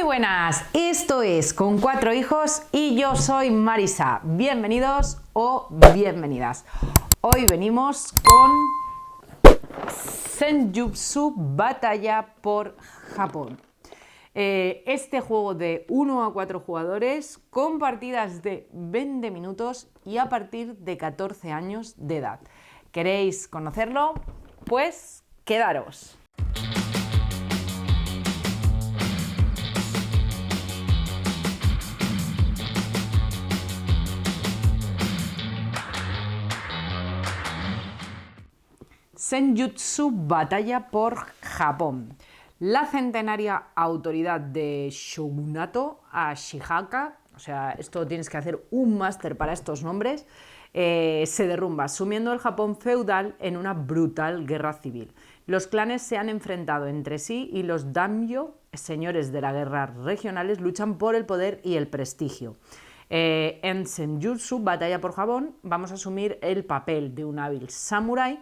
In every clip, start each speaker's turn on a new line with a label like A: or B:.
A: buenas, esto es Con Cuatro Hijos y yo soy Marisa. Bienvenidos o bienvenidas. Hoy venimos con Senjutsu Batalla por Japón. Este juego de 1 a 4 jugadores con partidas de 20 minutos y a partir de 14 años de edad. ¿Queréis conocerlo? Pues quedaros. Senjutsu Batalla por Japón. La centenaria autoridad de Shogunato Ashihaka, o sea, esto tienes que hacer un máster para estos nombres, se derrumba, sumiendo el Japón feudal en una brutal guerra civil. Los clanes se han enfrentado entre sí y los daimyo, señores de la guerra regionales, luchan por el poder y el prestigio. En Senjutsu Batalla por Japón vamos a asumir el papel de un hábil samurái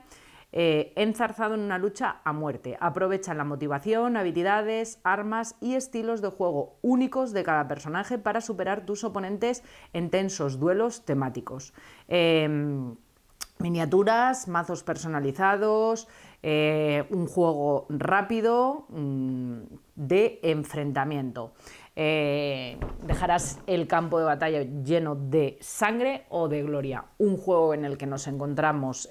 A: enzarzado en una lucha a muerte. Aprovechan la motivación, habilidades, armas y estilos de juego únicos de cada personaje para superar tus oponentes en tensos duelos temáticos. Miniaturas, mazos personalizados, un juego rápido de enfrentamiento. Dejarás el campo de batalla lleno de sangre o de gloria. Un juego en el que nos encontramos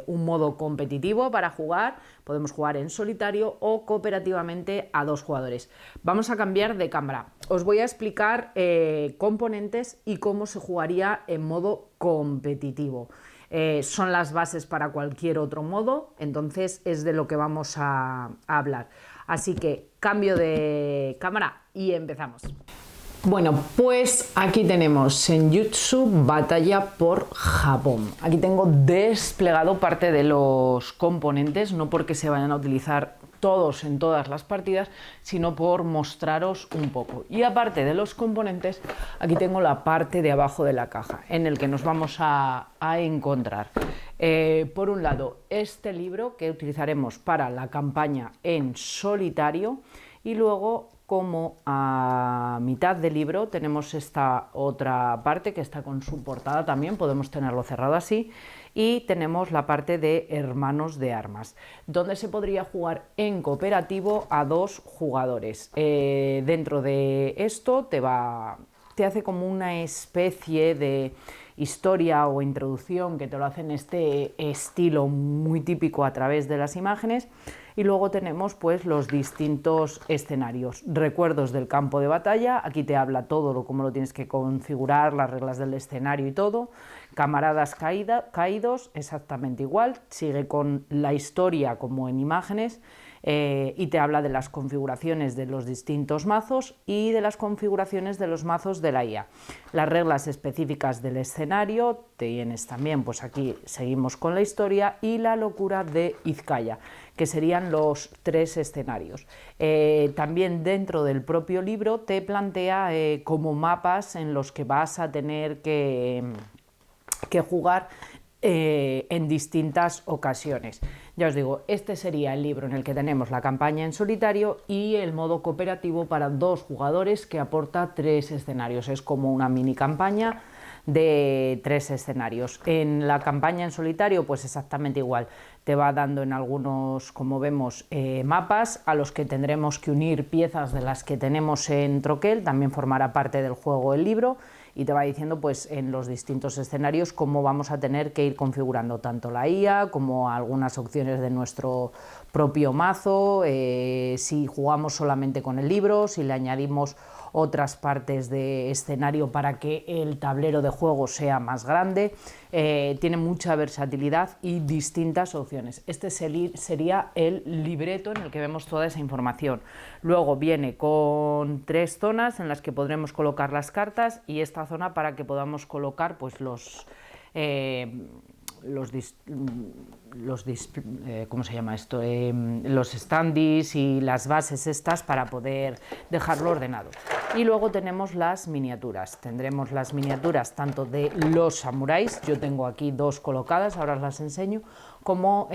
A: un modo competitivo para jugar. Podemos jugar en solitario o cooperativamente a 2 jugadores. Vamos a cambiar de cámara. Os voy a explicar componentes y cómo se jugaría en modo competitivo. Son las bases para cualquier otro modo, entonces es de lo que vamos a hablar. Así que cambio de cámara y empezamos. Bueno, pues aquí tenemos Senjutsu Batalla por Japón. Aquí tengo desplegado parte de los componentes, no porque se vayan a utilizar todos en todas las partidas, sino por mostraros un poco. Y aparte de los componentes, aquí tengo la parte de abajo de la caja, en el que nos vamos a encontrar. Por un lado, este libro que utilizaremos para la campaña en solitario, y luego como a mitad del libro tenemos esta otra parte que está con su portada también, podemos tenerlo cerrado así, y tenemos la parte de hermanos de armas, donde se podría jugar en cooperativo a 2 jugadores. Dentro de esto te hace como una especie de historia o introducción que te lo hace en este estilo muy típico a través de las imágenes, y luego tenemos pues los distintos escenarios, recuerdos del campo de batalla. Aquí te habla todo cómo lo tienes que configurar, las reglas del escenario y todo. Camaradas caídos, exactamente igual, sigue con la historia como en imágenes. Y te habla de las configuraciones de los distintos mazos y de las configuraciones de los mazos de la IA. Las reglas específicas del escenario, tienes también, pues aquí seguimos con la historia, y la locura de Izkaya, que serían los 3 escenarios. También dentro del propio libro te plantea como mapas en los que vas a tener que jugar en distintas ocasiones. Ya os digo, este sería el libro en el que tenemos la campaña en solitario y el modo cooperativo para 2 jugadores, que aporta 3 escenarios. Es como una mini campaña de 3 escenarios. En la campaña en solitario pues exactamente igual, te va dando en algunos, como vemos, mapas a los que tendremos que unir piezas de las que tenemos en troquel. También formará parte del juego el libro y te va diciendo pues en los distintos escenarios cómo vamos a tener que ir configurando tanto la IA como algunas opciones de nuestro propio mazo, si jugamos solamente con el libro, si le añadimos otras partes de escenario para que el tablero de juego sea más grande. Tiene mucha versatilidad y distintas opciones. Este sería el libreto en el que vemos toda esa información. Luego viene con 3 zonas en las que podremos colocar las cartas, y esta zona para que podamos colocar pues ¿cómo se llama esto? Los standees y las bases estas para poder dejarlo ordenado. Y luego tenemos las miniaturas. Tendremos las miniaturas tanto de los samuráis, yo tengo aquí 2 colocadas, ahora os las enseño, como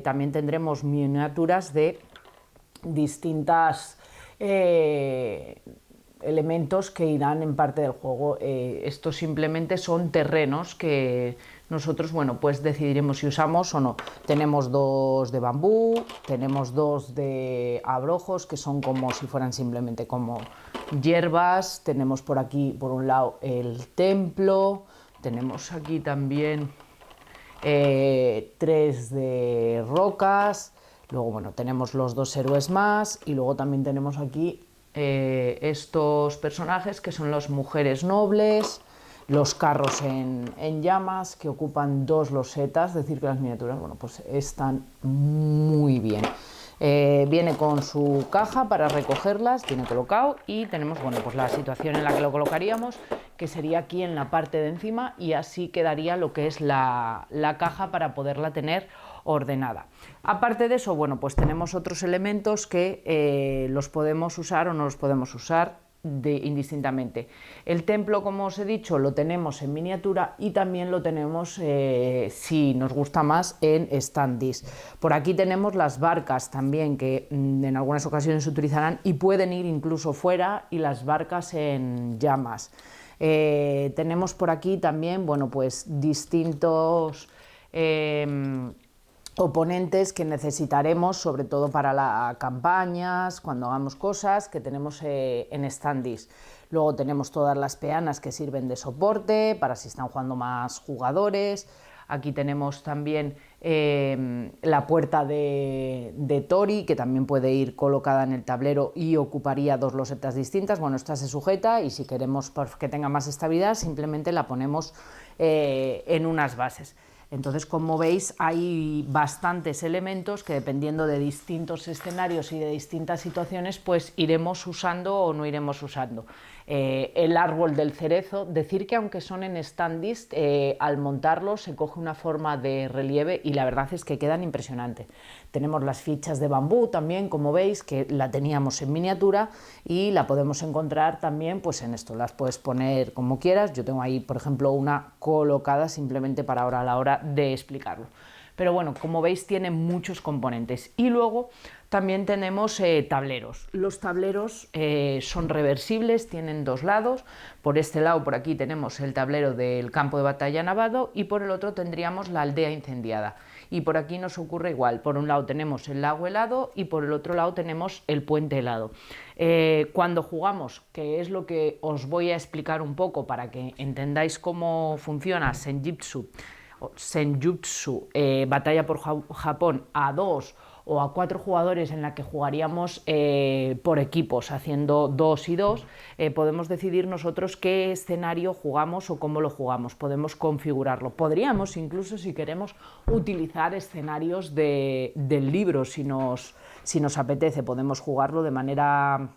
A: también tendremos miniaturas de distintas elementos que irán en parte del juego. Estos simplemente son terrenos que nosotros, bueno, pues decidiremos si usamos o no. Tenemos 2 de bambú, tenemos 2 de abrojos, que son como si fueran simplemente como hierbas. Tenemos por aquí, por un lado, el templo. Tenemos aquí también 3 de rocas. Luego, bueno, tenemos los 2 héroes más, y luego también tenemos aquí estos personajes que son las mujeres nobles, los carros en llamas que ocupan 2 losetas, es decir que las miniaturas, bueno, pues están muy bien. Viene con su caja para recogerlas, tiene colocado, y tenemos, bueno, pues la situación en la que lo colocaríamos, que sería aquí en la parte de encima, y así quedaría lo que es la caja para poderla tener ordenada. Aparte de eso, bueno, pues tenemos otros elementos que los podemos usar o no los podemos usar indistintamente. El templo, como os he dicho, lo tenemos en miniatura, y también lo tenemos, si nos gusta más, en standees. Por aquí tenemos las barcas también, que en algunas ocasiones se utilizarán y pueden ir incluso fuera, y las barcas en llamas. Tenemos por aquí también, bueno, pues distintos oponentes que necesitaremos, sobre todo para las campañas, cuando hagamos cosas, que tenemos en standees. Luego tenemos todas las peanas que sirven de soporte para si están jugando más jugadores. Aquí tenemos también la puerta de Tori, que también puede ir colocada en el tablero y ocuparía 2 losetas distintas. Bueno, esta se sujeta, y si queremos que tenga más estabilidad, simplemente la ponemos en unas bases. Entonces, como veis, hay bastantes elementos que, dependiendo de distintos escenarios y de distintas situaciones, pues iremos usando o no iremos usando. El árbol del cerezo, decir que aunque son en standees, al montarlo se coge una forma de relieve y la verdad es que quedan impresionantes. Tenemos las fichas de bambú también, como veis, que la teníamos en miniatura y la podemos encontrar también pues en esto. Las puedes poner como quieras. Yo tengo ahí, por ejemplo, una colocada simplemente para ahora a la hora de explicarlo. Pero bueno, como veis, tiene muchos componentes. Y luego también tenemos tableros. Los tableros son reversibles, tienen 2 lados. Por este lado, por aquí, tenemos el tablero del campo de batalla nevado, y por el otro tendríamos la aldea incendiada. Y por aquí nos ocurre igual. Por un lado tenemos el lago helado y por el otro lado tenemos el puente helado. Cuando jugamos, que es lo que os voy a explicar un poco para que entendáis cómo funciona Senjutsu, Batalla por Japón, a 2 o a 4 jugadores, en la que jugaríamos por equipos, haciendo 2 y 2, podemos decidir nosotros qué escenario jugamos o cómo lo jugamos. Podemos configurarlo. Podríamos incluso, si queremos, utilizar escenarios del libro, si nos apetece. Podemos jugarlo de manera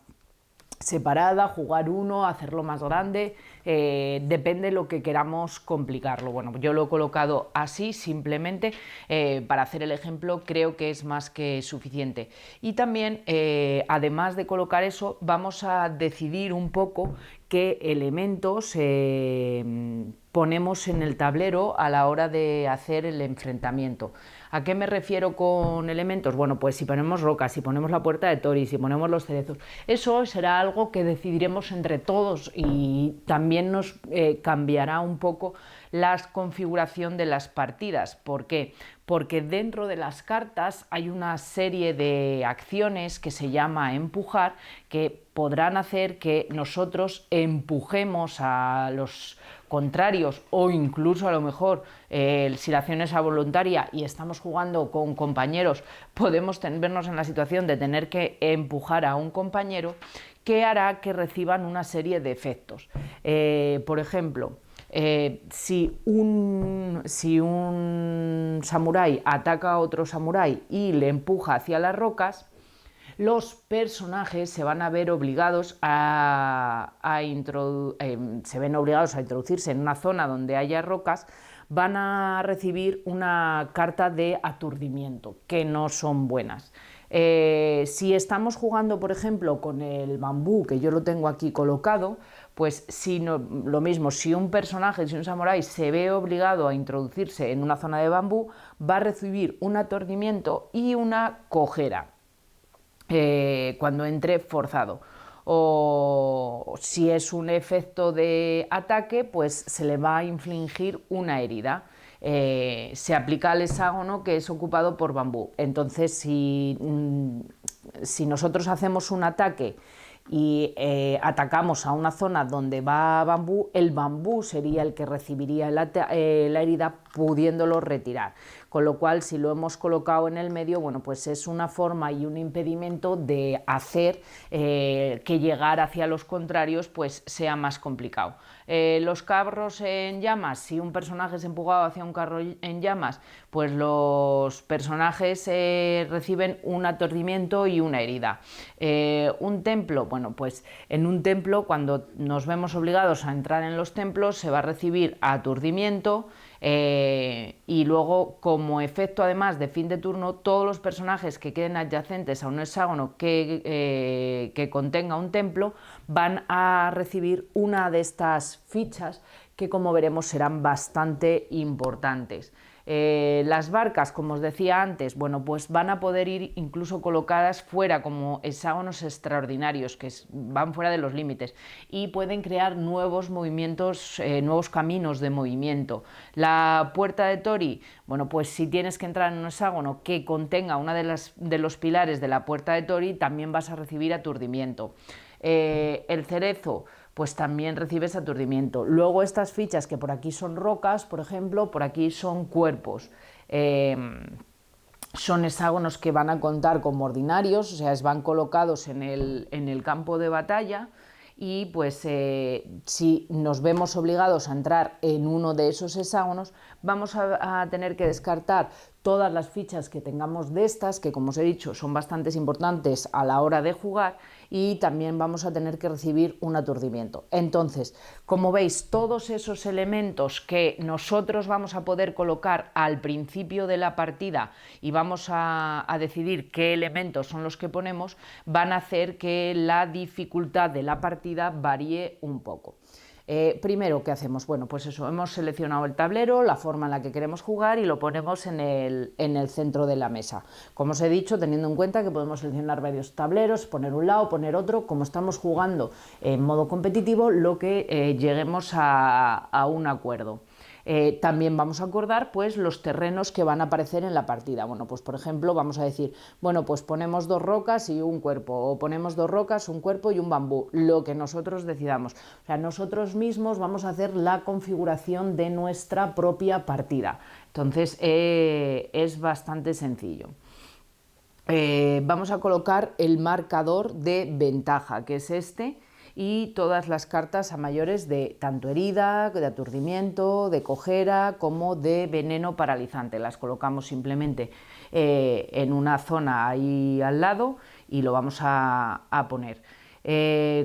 A: separada, jugar uno, hacerlo más grande, depende de lo que queramos complicarlo. Bueno, yo lo he colocado así simplemente para hacer el ejemplo, creo que es más que suficiente. Y también, además de colocar eso, vamos a decidir un poco qué elementos ponemos en el tablero a la hora de hacer el enfrentamiento. ¿A qué me refiero con elementos? Bueno, pues si ponemos rocas, si ponemos la puerta de Tori, si ponemos los cerezos, eso será algo que decidiremos entre todos, y también nos cambiará un poco la configuración de las partidas. ¿Por qué? Porque dentro de las cartas hay una serie de acciones que se llama empujar, que podrán hacer que nosotros empujemos a los contrarios, o incluso a lo mejor si la acción es voluntaria y estamos jugando con compañeros, podemos vernos en la situación de tener que empujar a un compañero, que hará que reciban una serie de efectos. Por ejemplo, si un samurái ataca a otro samurái y le empuja hacia las rocas, los personajes se van a ver obligados se ven obligados a introducirse en una zona donde haya rocas. Van a recibir una carta de aturdimiento, que no son buenas. Si estamos jugando, por ejemplo, con el bambú, que yo lo tengo aquí colocado, pues lo mismo, si un personaje, si un samurái se ve obligado a introducirse en una zona de bambú, va a recibir un aturdimiento y una cojera cuando entre forzado. o si es un efecto de ataque, pues se le va a infligir una herida. Se aplica al hexágono que es ocupado por bambú. Entonces, si nosotros hacemos un ataque y atacamos a una zona donde va bambú, el bambú sería el que recibiría la herida, pudiéndolo retirar. Con lo cual, si lo hemos colocado en el medio, bueno, pues es una forma y un impedimento de hacer que llegar hacia los contrarios pues sea más complicado. Los carros en llamas, si un personaje es empujado hacia un carro en llamas, pues los personajes reciben un aturdimiento y una herida. Un templo, bueno, pues en un templo, cuando nos vemos obligados a entrar en los templos, se va a recibir aturdimiento, y luego, como efecto además de fin de turno, todos los personajes que queden adyacentes a un hexágono que contenga un templo van a recibir una de estas fichas que, como veremos, serán bastante importantes. Las barcas, como os decía antes, bueno, pues van a poder ir incluso colocadas fuera como hexágonos extraordinarios que van fuera de los límites y pueden crear nuevos movimientos, nuevos caminos de movimiento. La puerta de Tori, bueno, pues si tienes que entrar en un hexágono que contenga una de los pilares de la puerta de Tori, también vas a recibir aturdimiento. El cerezo, pues también recibes aturdimiento. Luego estas fichas que por aquí son rocas, por ejemplo, por aquí son cuerpos. Son hexágonos que van a contar como ordinarios, o sea, van colocados en el campo de batalla y pues si nos vemos obligados a entrar en uno de esos hexágonos, vamos a tener que descartar todas las fichas que tengamos de estas, que como os he dicho son bastante importantes a la hora de jugar, y también vamos a tener que recibir un aturdimiento. Entonces, como veis, todos esos elementos que nosotros vamos a poder colocar al principio de la partida y vamos a decidir qué elementos son los que ponemos, van a hacer que la dificultad de la partida varíe un poco. Primero, ¿qué hacemos? Bueno, pues eso, hemos seleccionado el tablero, la forma en la que queremos jugar y lo ponemos en el centro de la mesa. Como os he dicho, teniendo en cuenta que podemos seleccionar varios tableros, poner un lado, poner otro, como estamos jugando en modo competitivo, lo que lleguemos a un acuerdo. También vamos a acordar pues los terrenos que van a aparecer en la partida. Bueno, pues por ejemplo vamos a decir, bueno, pues ponemos 2 rocas y un cuerpo, o ponemos 2 rocas, un cuerpo y un bambú, lo que nosotros decidamos. O sea, nosotros mismos vamos a hacer la configuración de nuestra propia partida. Entonces es bastante sencillo. Vamos a colocar el marcador de ventaja, que es este, y todas las cartas a mayores de tanto herida, de aturdimiento, de cojera, como de veneno paralizante. Las colocamos simplemente en una zona ahí al lado y lo vamos a poner.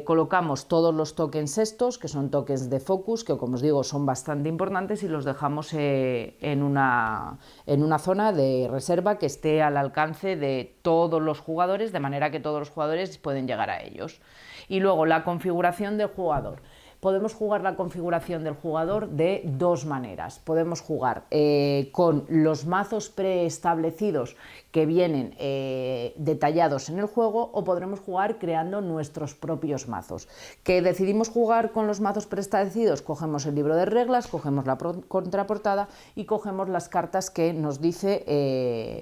A: Colocamos todos los tokens estos, que son tokens de focus, que como os digo son bastante importantes, y los dejamos en una zona de reserva que esté al alcance de todos los jugadores, de manera que todos los jugadores pueden llegar a ellos. Y luego la configuración del jugador. Podemos jugar la configuración del jugador de 2 maneras. Podemos jugar con los mazos preestablecidos que vienen detallados en el juego, o podremos jugar creando nuestros propios mazos. ¿Que decidimos jugar con los mazos preestablecidos? Cogemos el libro de reglas, cogemos la contraportada y cogemos las cartas que nos dice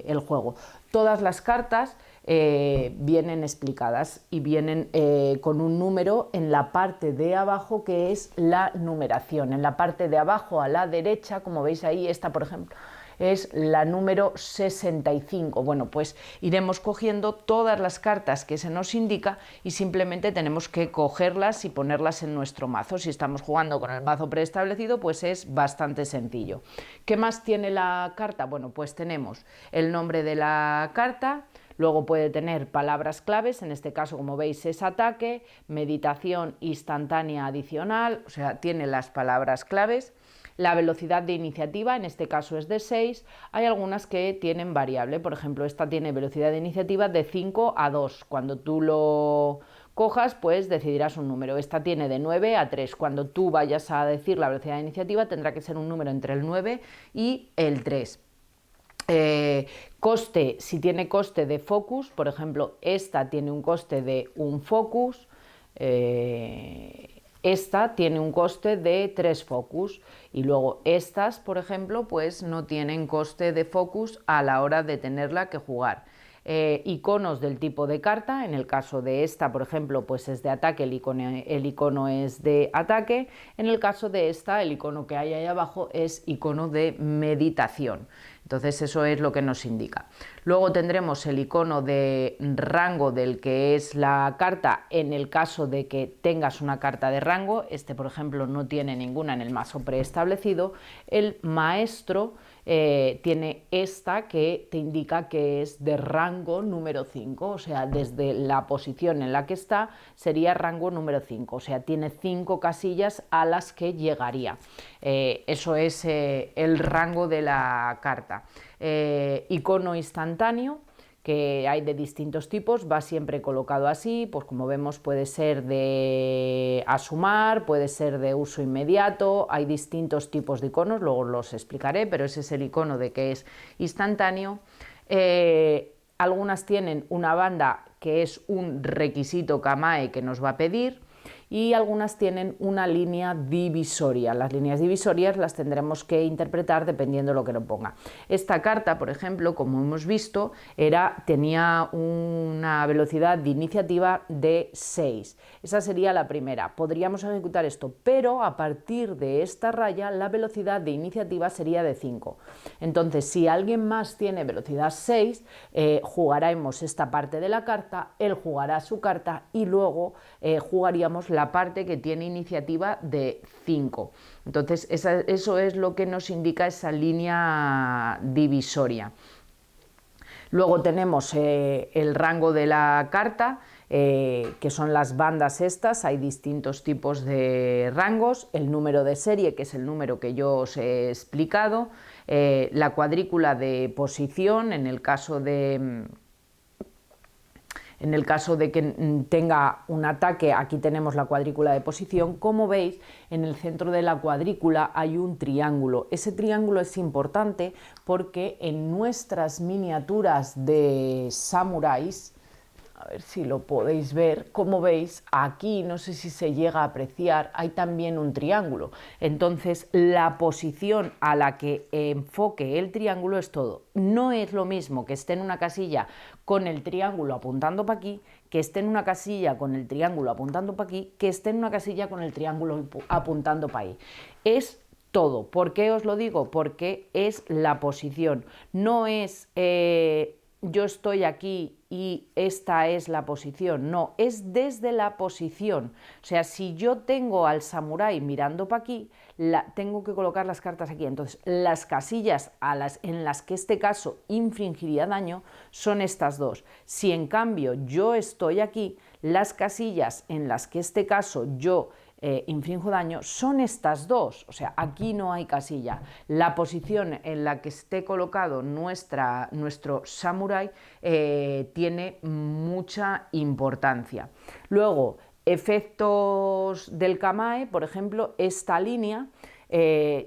A: el juego. Todas las cartas vienen explicadas y vienen con un número en la parte de abajo, que es la numeración. En la parte de abajo a la derecha, como veis ahí, esta por ejemplo es la número 65. Bueno, pues iremos cogiendo todas las cartas que se nos indica y simplemente tenemos que cogerlas y ponerlas en nuestro mazo. Si estamos jugando con el mazo preestablecido, pues es bastante sencillo. ¿Qué más tiene la carta? Bueno, pues tenemos el nombre de la carta. Luego puede tener palabras claves, en este caso, como veis, es ataque, meditación instantánea adicional, o sea, tiene las palabras claves. La velocidad de iniciativa, en este caso es de 6, hay algunas que tienen variable, por ejemplo, esta tiene velocidad de iniciativa de 5 a 2, cuando tú lo cojas, pues decidirás un número. Esta tiene de 9 a 3, cuando tú vayas a decir la velocidad de iniciativa tendrá que ser un número entre el 9 y el 3. Coste, si tiene coste de focus, por ejemplo, esta tiene un coste de un focus. Esta tiene un coste de 3 focus y luego estas, por ejemplo, pues no tienen coste de focus a la hora de tenerla que jugar. Iconos del tipo de carta, en el caso de esta, por ejemplo, pues es de ataque, el icono es de ataque. En el caso de esta, el icono que hay ahí abajo es icono de meditación. Entonces eso es lo que nos indica. Luego tendremos el icono de rango del que es la carta en el caso de que tengas una carta de rango. Este, por ejemplo, no tiene ninguna en el mazo preestablecido. El maestro tiene esta que te indica que es de rango número 5, o sea, desde la posición en la que está sería rango número 5, o sea, tiene 5 casillas a las que llegaría. Eso es el rango de la carta. Icono instantáneo, que hay de distintos tipos, va siempre colocado así, pues como vemos puede ser de asumar, puede ser de uso inmediato, hay distintos tipos de iconos, luego los explicaré, pero ese es el icono de que es instantáneo. Algunas tienen una banda que es un requisito Kamae que nos va a pedir, y algunas tienen una línea divisoria. Las líneas divisorias las tendremos que interpretar dependiendo de lo que lo ponga. Esta carta, por ejemplo, como hemos visto, tenía una velocidad de iniciativa de 6. Esa sería la primera. Podríamos ejecutar esto, pero a partir de esta raya la velocidad de iniciativa sería de 5. Entonces, si alguien más tiene velocidad 6, jugaremos esta parte de la carta, él jugará su carta y luego jugaríamos la parte que tiene iniciativa de 5. Entonces eso es lo que nos indica esa línea divisoria. Luego tenemos el rango de la carta, que son las bandas estas, hay distintos tipos de rangos, el número de serie, que es el número que yo os he explicado, la cuadrícula de posición, en el caso de que tenga un ataque, aquí tenemos la cuadrícula de posición. Como veis, en el centro de la cuadrícula hay un triángulo. Ese triángulo es importante porque en nuestras miniaturas de samuráis, a ver si lo podéis ver, como veis, aquí no sé si se llega a apreciar, hay también un triángulo. Entonces, la posición a la que enfoque el triángulo es todo. No es lo mismo que esté en una casilla con el triángulo apuntando para aquí, que esté en una casilla con el triángulo apuntando para aquí, que esté en una casilla con el triángulo apuntando para ahí. Es todo. ¿Por qué os lo digo? Porque es la posición. No es yo estoy aquí y esta es la posición, no, es desde la posición. O sea, si yo tengo al samurái mirando para aquí, tengo que colocar las cartas aquí. Entonces, las casillas en las que este caso infringiría daño son estas dos. Si en cambio yo estoy aquí, las casillas en las que este caso yo infrinjo daño son estas dos, o sea, aquí no hay casilla. La posición en la que esté colocado nuestro samurái tiene mucha importancia. Luego, efectos del Kamae, por ejemplo, esta línea.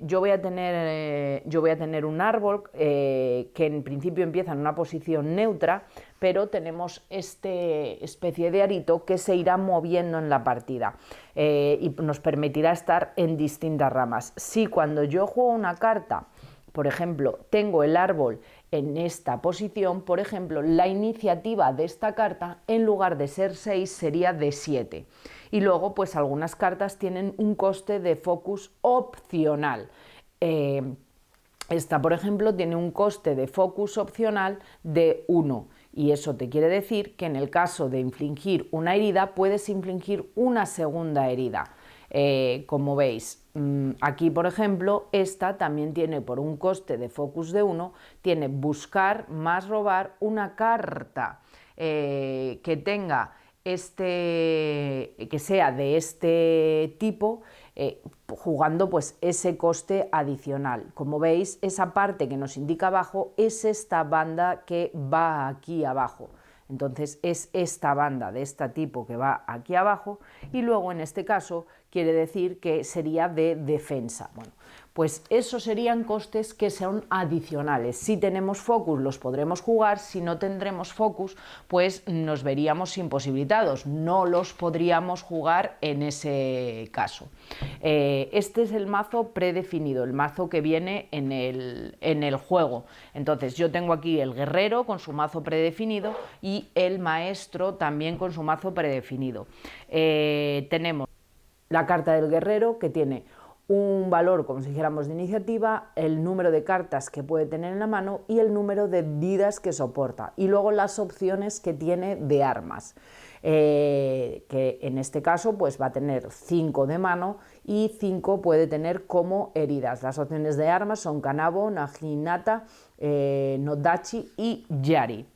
A: Yo voy a tener un árbol que en principio empieza en una posición neutra, pero tenemos este especie de arito que se irá moviendo en la partida y nos permitirá estar en distintas ramas. Si cuando yo juego una carta, por ejemplo, tengo el árbol en esta posición, por ejemplo, la iniciativa de esta carta, en lugar de ser 6, sería de 7. Y luego, pues algunas cartas tienen un coste de focus opcional. Esta, por ejemplo, tiene un coste de focus opcional de 1. Y eso te quiere decir que en el caso de infligir una herida, puedes infligir una segunda herida. Como veis, aquí por ejemplo, esta también tiene por un coste de focus de 1, tiene buscar más robar una carta que tenga que sea de este tipo, jugando pues ese coste adicional. Como veis, esa parte que nos indica abajo es esta banda que va aquí abajo. Entonces es esta banda de este tipo que va aquí abajo y luego en este caso quiere decir que sería de defensa. Bueno, pues esos serían costes que son adicionales. Si tenemos focus los podremos jugar, si no tendremos focus pues nos veríamos imposibilitados, no los podríamos jugar en ese caso. Este es el mazo predefinido, el mazo que viene en el juego. Entonces yo tengo aquí el guerrero con su mazo predefinido y el maestro también con su mazo predefinido. Tenemos la carta del guerrero, que tiene un valor, como si dijéramos, de iniciativa, el número de cartas que puede tener en la mano y el número de vidas que soporta, y luego las opciones que tiene de armas, que en este caso pues va a tener 5 de mano y 5 puede tener como heridas. Las opciones de armas son Kanabo, Naginata, Nodachi y Yari.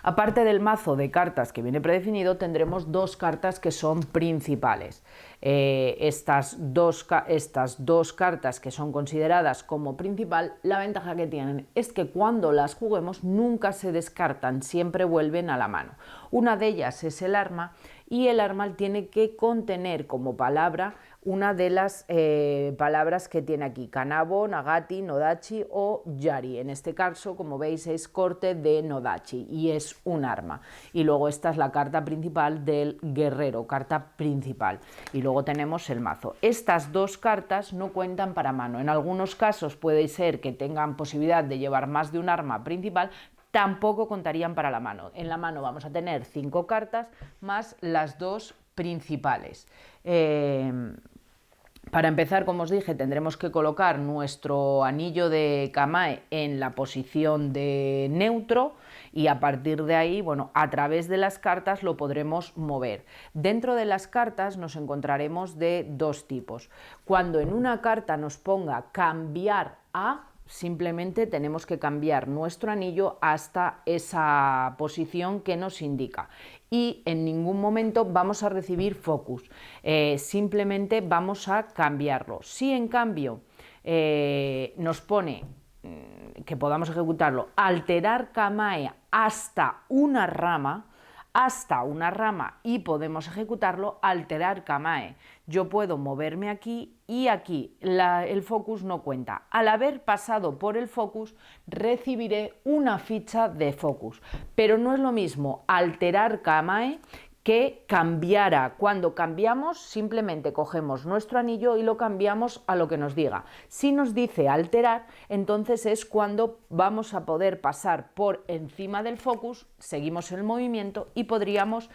A: Aparte del mazo de cartas que viene predefinido, tendremos 2 cartas que son principales. Estas dos cartas que son consideradas como principal, la ventaja que tienen es que cuando las juguemos nunca se descartan, siempre vuelven a la mano. Una de ellas es el arma, y el arma tiene que contener como palabra una de las palabras que tiene aquí: Kanabo, Nagati, Nodachi o Yari. En este caso, como veis, es corte de Nodachi y es un arma. Y luego esta es la carta principal del guerrero, carta principal. Y luego tenemos el mazo. Estas 2 cartas no cuentan para mano. En algunos casos puede ser que tengan posibilidad de llevar más de un arma principal, tampoco contarían para la mano. En la mano vamos a tener 5 cartas más las 2 principales. Para empezar, como os dije, tendremos que colocar nuestro anillo de Kamae en la posición de neutro, y a partir de ahí, bueno, a través de las cartas lo podremos mover. Dentro de las cartas nos encontraremos de 2 tipos. Cuando en una carta nos ponga cambiar a, simplemente tenemos que cambiar nuestro anillo hasta esa posición que nos indica, y en ningún momento vamos a recibir focus, simplemente vamos a cambiarlo. Si en cambio nos pone que podamos ejecutarlo, alterar Kamae hasta una rama, y podemos ejecutarlo, alterar Kamae. Yo puedo moverme aquí y aquí el focus no cuenta. Al haber pasado por el focus recibiré una ficha de focus, pero no es lo mismo alterar Kamae que cambiara. Cuando cambiamos simplemente cogemos nuestro anillo y lo cambiamos a lo que nos diga. Si nos dice alterar, entonces es cuando vamos a poder pasar por encima del focus, seguimos el movimiento y podríamos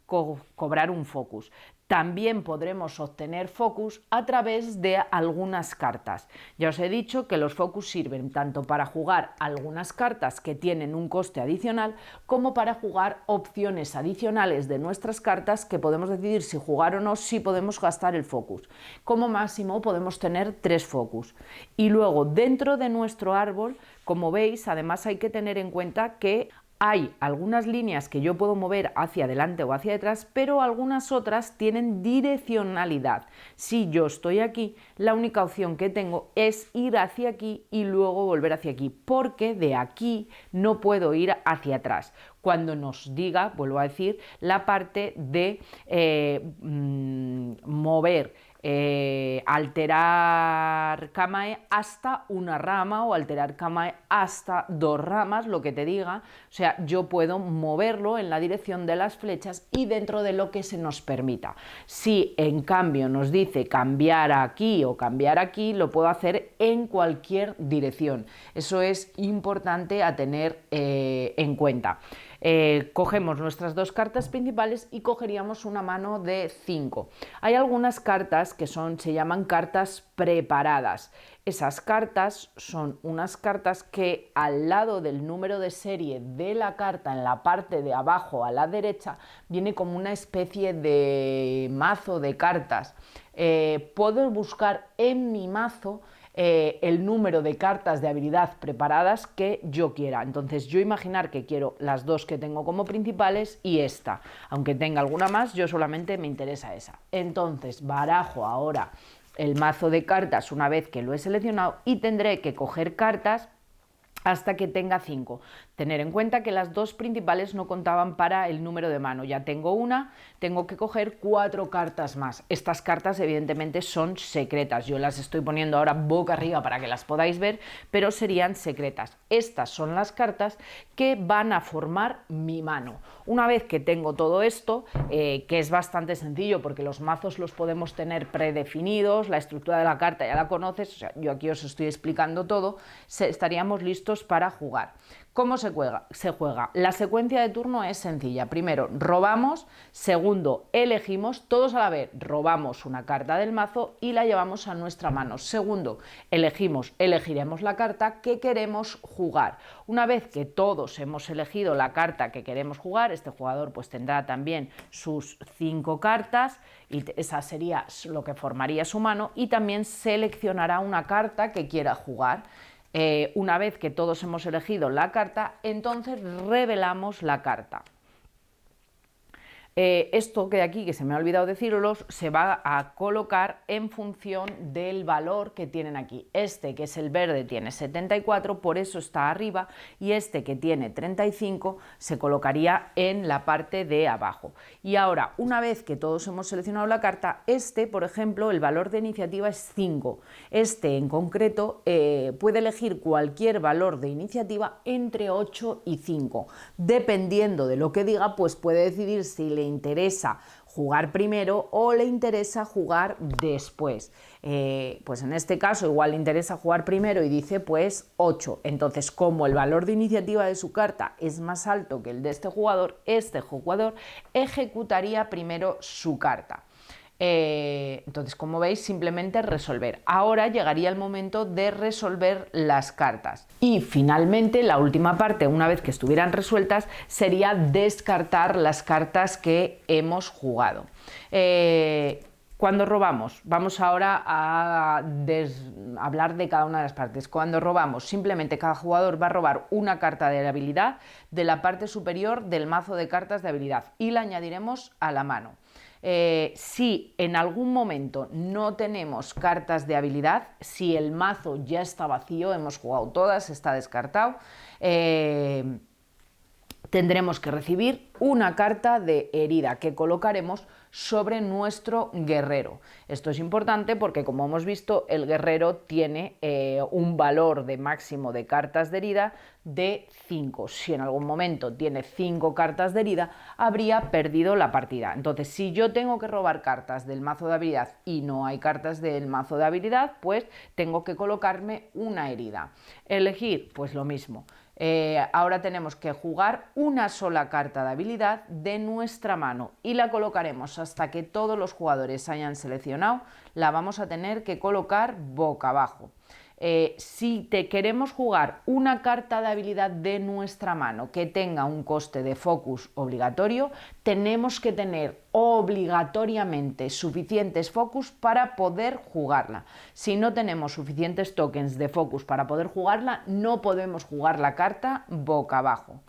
A: cobrar un focus. También podremos obtener focus a través de algunas cartas. Ya os he dicho que los focus sirven tanto para jugar algunas cartas que tienen un coste adicional, como para jugar opciones adicionales de nuestras cartas que podemos decidir si jugar o no, si podemos gastar el focus. Como máximo podemos tener 3 focus. Y luego dentro de nuestro árbol, como veis, además hay que tener en cuenta que hay algunas líneas que yo puedo mover hacia adelante o hacia detrás, pero algunas otras tienen direccionalidad. Si yo estoy aquí, la única opción que tengo es ir hacia aquí y luego volver hacia aquí, porque de aquí no puedo ir hacia atrás. Cuando nos diga, vuelvo a decir, la parte de mover, alterar Kamae hasta una rama o alterar Kamae hasta 2 ramas, lo que te diga. O sea, yo puedo moverlo en la dirección de las flechas y dentro de lo que se nos permita. Si en cambio nos dice cambiar aquí o cambiar aquí, lo puedo hacer en cualquier dirección. Eso es importante a tener en cuenta. Cogemos nuestras 2 cartas principales y cogeríamos una mano de 5. Hay algunas cartas que se llaman cartas preparadas. Esas cartas son unas cartas que al lado del número de serie de la carta, en la parte de abajo a la derecha, viene como una especie de mazo de cartas. Puedo buscar en mi mazo el número de cartas de habilidad preparadas que yo quiera. Entonces yo imaginar que quiero las 2 que tengo como principales y esta, aunque tenga alguna más, yo solamente me interesa esa. Entonces barajo ahora el mazo de cartas una vez que lo he seleccionado y tendré que coger cartas hasta que tenga 5. Tener en cuenta que las dos principales no contaban para el número de mano. Ya tengo una, tengo que coger 4 cartas más. Estas cartas evidentemente son secretas. Yo las estoy poniendo ahora boca arriba para que las podáis ver, pero serían secretas. Estas son las cartas que van a formar mi mano. Una vez que tengo todo esto, que es bastante sencillo porque los mazos los podemos tener predefinidos, la estructura de la carta ya la conoces, o sea, yo aquí os estoy explicando todo, estaríamos listos para jugar. ¿Cómo se juega? La secuencia de turno es sencilla. Primero, robamos. Segundo, elegimos. Todos a la vez robamos una carta del mazo y la llevamos a nuestra mano. Segundo, elegiremos la carta que queremos jugar. Una vez que todos hemos elegido la carta que queremos jugar, este jugador pues tendrá también sus 5 cartas y esa sería lo que formaría su mano, y también seleccionará una carta que quiera jugar. Una vez que todos hemos elegido la carta, entonces revelamos la carta. Esto que de aquí, que se me ha olvidado decirlos, se va a colocar en función del valor que tienen aquí. Este, que es el verde, tiene 74, por eso está arriba, y este, que tiene 35, se colocaría en la parte de abajo. Y ahora, una vez que todos hemos seleccionado la carta, este, por ejemplo, el valor de iniciativa es 5. Este, en concreto, puede elegir cualquier valor de iniciativa entre 8 y 5. Dependiendo de lo que diga, pues puede decidir si le interesa jugar primero o le interesa jugar después. Pues en este caso igual le interesa jugar primero y dice pues 8. Entonces, como el valor de iniciativa de su carta es más alto que el de este jugador ejecutaría primero su carta. Entonces, como veis, simplemente resolver. Ahora llegaría el momento de resolver las cartas. Y finalmente, la última parte, una vez que estuvieran resueltas, sería descartar las cartas que hemos jugado. Cuando robamos, vamos ahora a hablar de cada una de las partes. Cuando robamos, simplemente cada jugador va a robar una carta de habilidad de la parte superior del mazo de cartas de habilidad y la añadiremos a la mano. Si en algún momento no tenemos cartas de habilidad, si el mazo ya está vacío, hemos jugado todas, está descartado, tendremos que recibir una carta de herida que colocaremos sobre nuestro guerrero. Esto es importante porque, como hemos visto, el guerrero tiene un valor de máximo de cartas de herida de 5. Si en algún momento tiene 5 cartas de herida, habría perdido la partida. Entonces, si yo tengo que robar cartas del mazo de habilidad y no hay cartas del mazo de habilidad, pues tengo que colocarme una herida. Elegir, pues lo mismo. Ahora tenemos que jugar una sola carta de habilidad de nuestra mano y la colocaremos hasta que todos los jugadores hayan seleccionado. La vamos a tener que colocar boca abajo. Si queremos jugar una carta de habilidad de nuestra mano que tenga un coste de focus obligatorio, tenemos que tener obligatoriamente suficientes focus para poder jugarla. Si no tenemos suficientes tokens de focus para poder jugarla, no podemos jugar la carta boca abajo.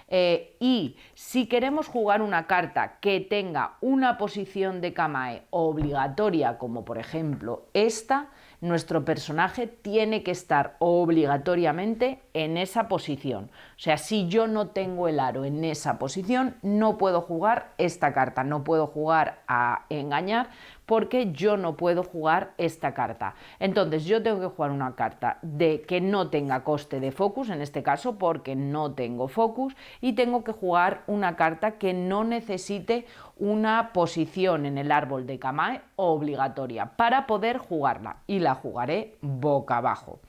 A: Y si queremos jugar una carta que tenga una posición de Kamae obligatoria, como por ejemplo esta, nuestro personaje tiene que estar obligatoriamente en esa posición. O sea, si yo no tengo el aro en esa posición, no puedo jugar esta carta, no puedo jugar a engañar, porque yo no puedo jugar esta carta. Entonces yo tengo que jugar una carta que no tenga coste de focus, en este caso porque no tengo focus, y tengo que jugar una carta que no necesite una posición en el árbol de Kamae obligatoria para poder jugarla, y la jugaré boca abajo.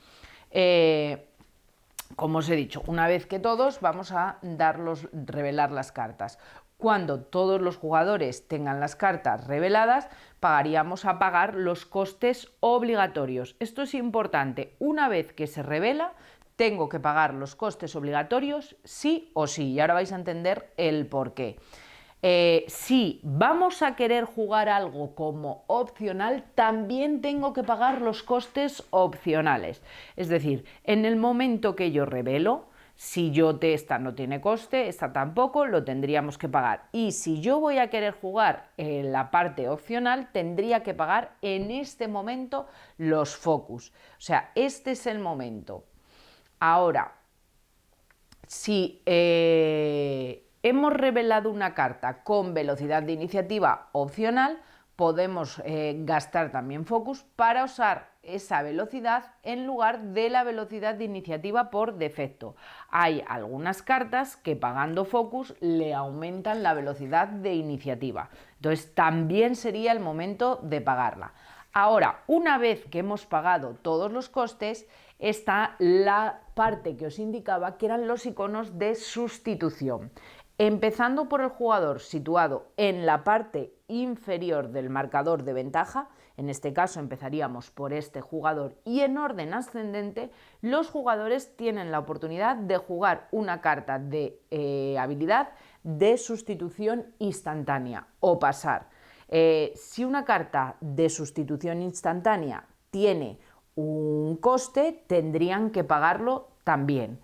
A: Como os he dicho, una vez que todos vamos a revelar las cartas. Cuando todos los jugadores tengan las cartas reveladas, pagaríamos a pagar los costes obligatorios. Esto es importante. Una vez que se revela, tengo que pagar los costes obligatorios sí o sí. Y ahora vais a entender el porqué. Si vamos a querer jugar algo como opcional, también tengo que pagar los costes opcionales. Es decir, en el momento que yo revelo, si esta no tiene coste, esta tampoco, lo tendríamos que pagar. Y si yo voy a querer jugar en la parte opcional, tendría que pagar en este momento los focus. O sea, este es el momento. Ahora, Si hemos revelado una carta con velocidad de iniciativa opcional, podemos gastar también focus para usar esa velocidad en lugar de la velocidad de iniciativa por defecto. Hay algunas cartas que pagando focus le aumentan la velocidad de iniciativa, entonces también sería el momento de pagarla. Ahora, una vez que hemos pagado todos los costes, está la parte que os indicaba, que eran los iconos de sustitución. Empezando por el jugador situado en la parte inferior del marcador de ventaja, en este caso empezaríamos por este jugador, y en orden ascendente, los jugadores tienen la oportunidad de jugar una carta de habilidad de sustitución instantánea o pasar. Si una carta de sustitución instantánea tiene un coste, tendrían que pagarlo también.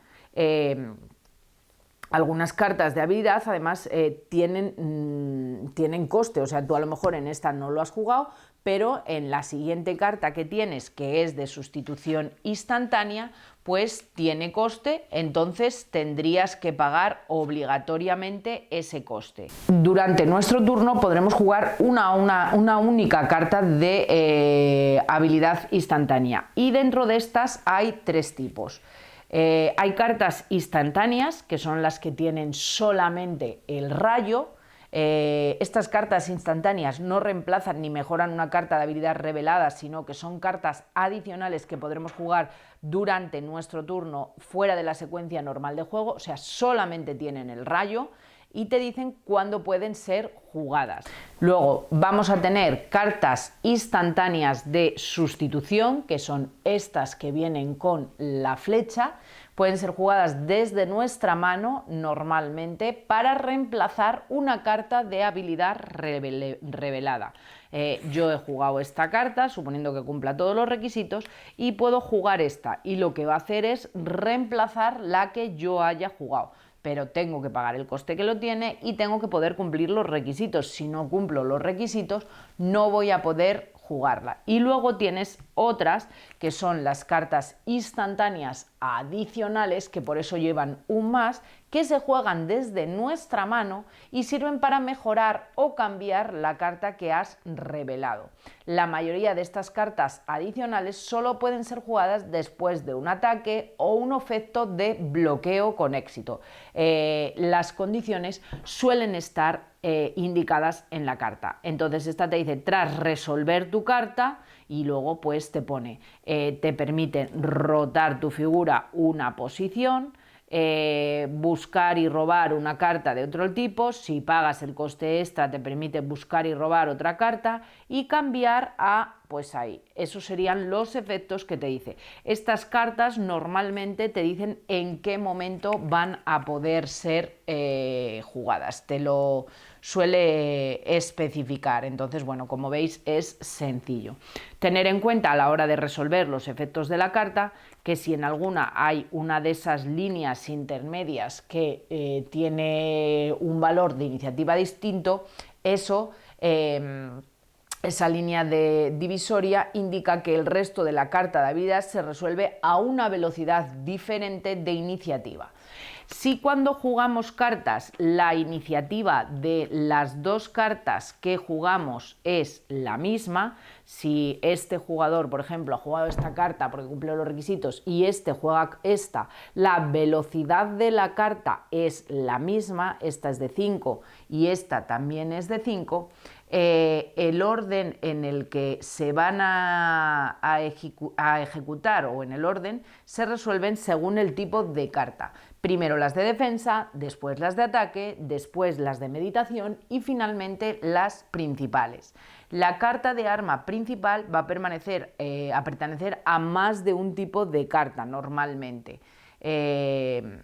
A: Algunas cartas de habilidad además tienen coste, o sea, tú a lo mejor en esta no lo has jugado, pero en la siguiente carta que tienes, que es de sustitución instantánea, pues tiene coste, entonces tendrías que pagar obligatoriamente ese coste. Durante nuestro turno podremos jugar una única carta de habilidad instantánea, y dentro de estas hay tres tipos. Hay cartas instantáneas, que son las que tienen solamente el rayo. Estas cartas instantáneas no reemplazan ni mejoran una carta de habilidad revelada, sino que son cartas adicionales que podremos jugar durante nuestro turno fuera de la secuencia normal de juego, o sea, solamente tienen el rayo y te dicen cuándo pueden ser jugadas. Luego vamos a tener cartas instantáneas de sustitución, que son estas que vienen con la flecha. Pueden ser jugadas desde nuestra mano normalmente para reemplazar una carta de habilidad revelada. Yo he jugado esta carta, suponiendo que cumpla todos los requisitos, y puedo jugar esta, y lo que va a hacer es reemplazar la que yo haya jugado. Pero tengo que pagar el coste que lo tiene y tengo que poder cumplir los requisitos. Si no cumplo los requisitos, no voy a poder jugarla. Y luego tienes otras que son las cartas instantáneas adicionales, que por eso llevan un más, que se juegan desde nuestra mano y sirven para mejorar o cambiar la carta que has revelado. La mayoría de estas cartas adicionales solo pueden ser jugadas después de un ataque o un efecto de bloqueo con éxito. Las condiciones suelen estar indicadas en la carta. Entonces esta te dice, tras resolver tu carta, y luego pues te pone, te permite rotar tu figura una posición, buscar y robar una carta de otro tipo. Si pagas el coste extra te permite buscar y robar otra carta y cambiar a, pues ahí, esos serían los efectos que te dice. Estas cartas normalmente te dicen en qué momento van a poder ser jugadas, te lo suele especificar. Entonces, bueno, como veis es sencillo. Tener en cuenta a la hora de resolver los efectos de la carta que si en alguna hay una de esas líneas intermedias que tiene un valor de iniciativa distinto, eso esa línea de divisoria indica que el resto de la carta de habilidad se resuelve a una velocidad diferente de iniciativa. Si cuando jugamos cartas la iniciativa de las dos cartas que jugamos es la misma, si este jugador, por ejemplo, ha jugado esta carta porque cumple los requisitos y este juega esta, la velocidad de la carta es la misma, esta es de 5 y esta también es de 5, el orden en el que se van a ejecutar o en el orden se resuelven según el tipo de carta. Primero las de defensa, después las de ataque, después las de meditación y finalmente las principales. La carta de arma principal va a pertenecer a más de un tipo de carta normalmente. En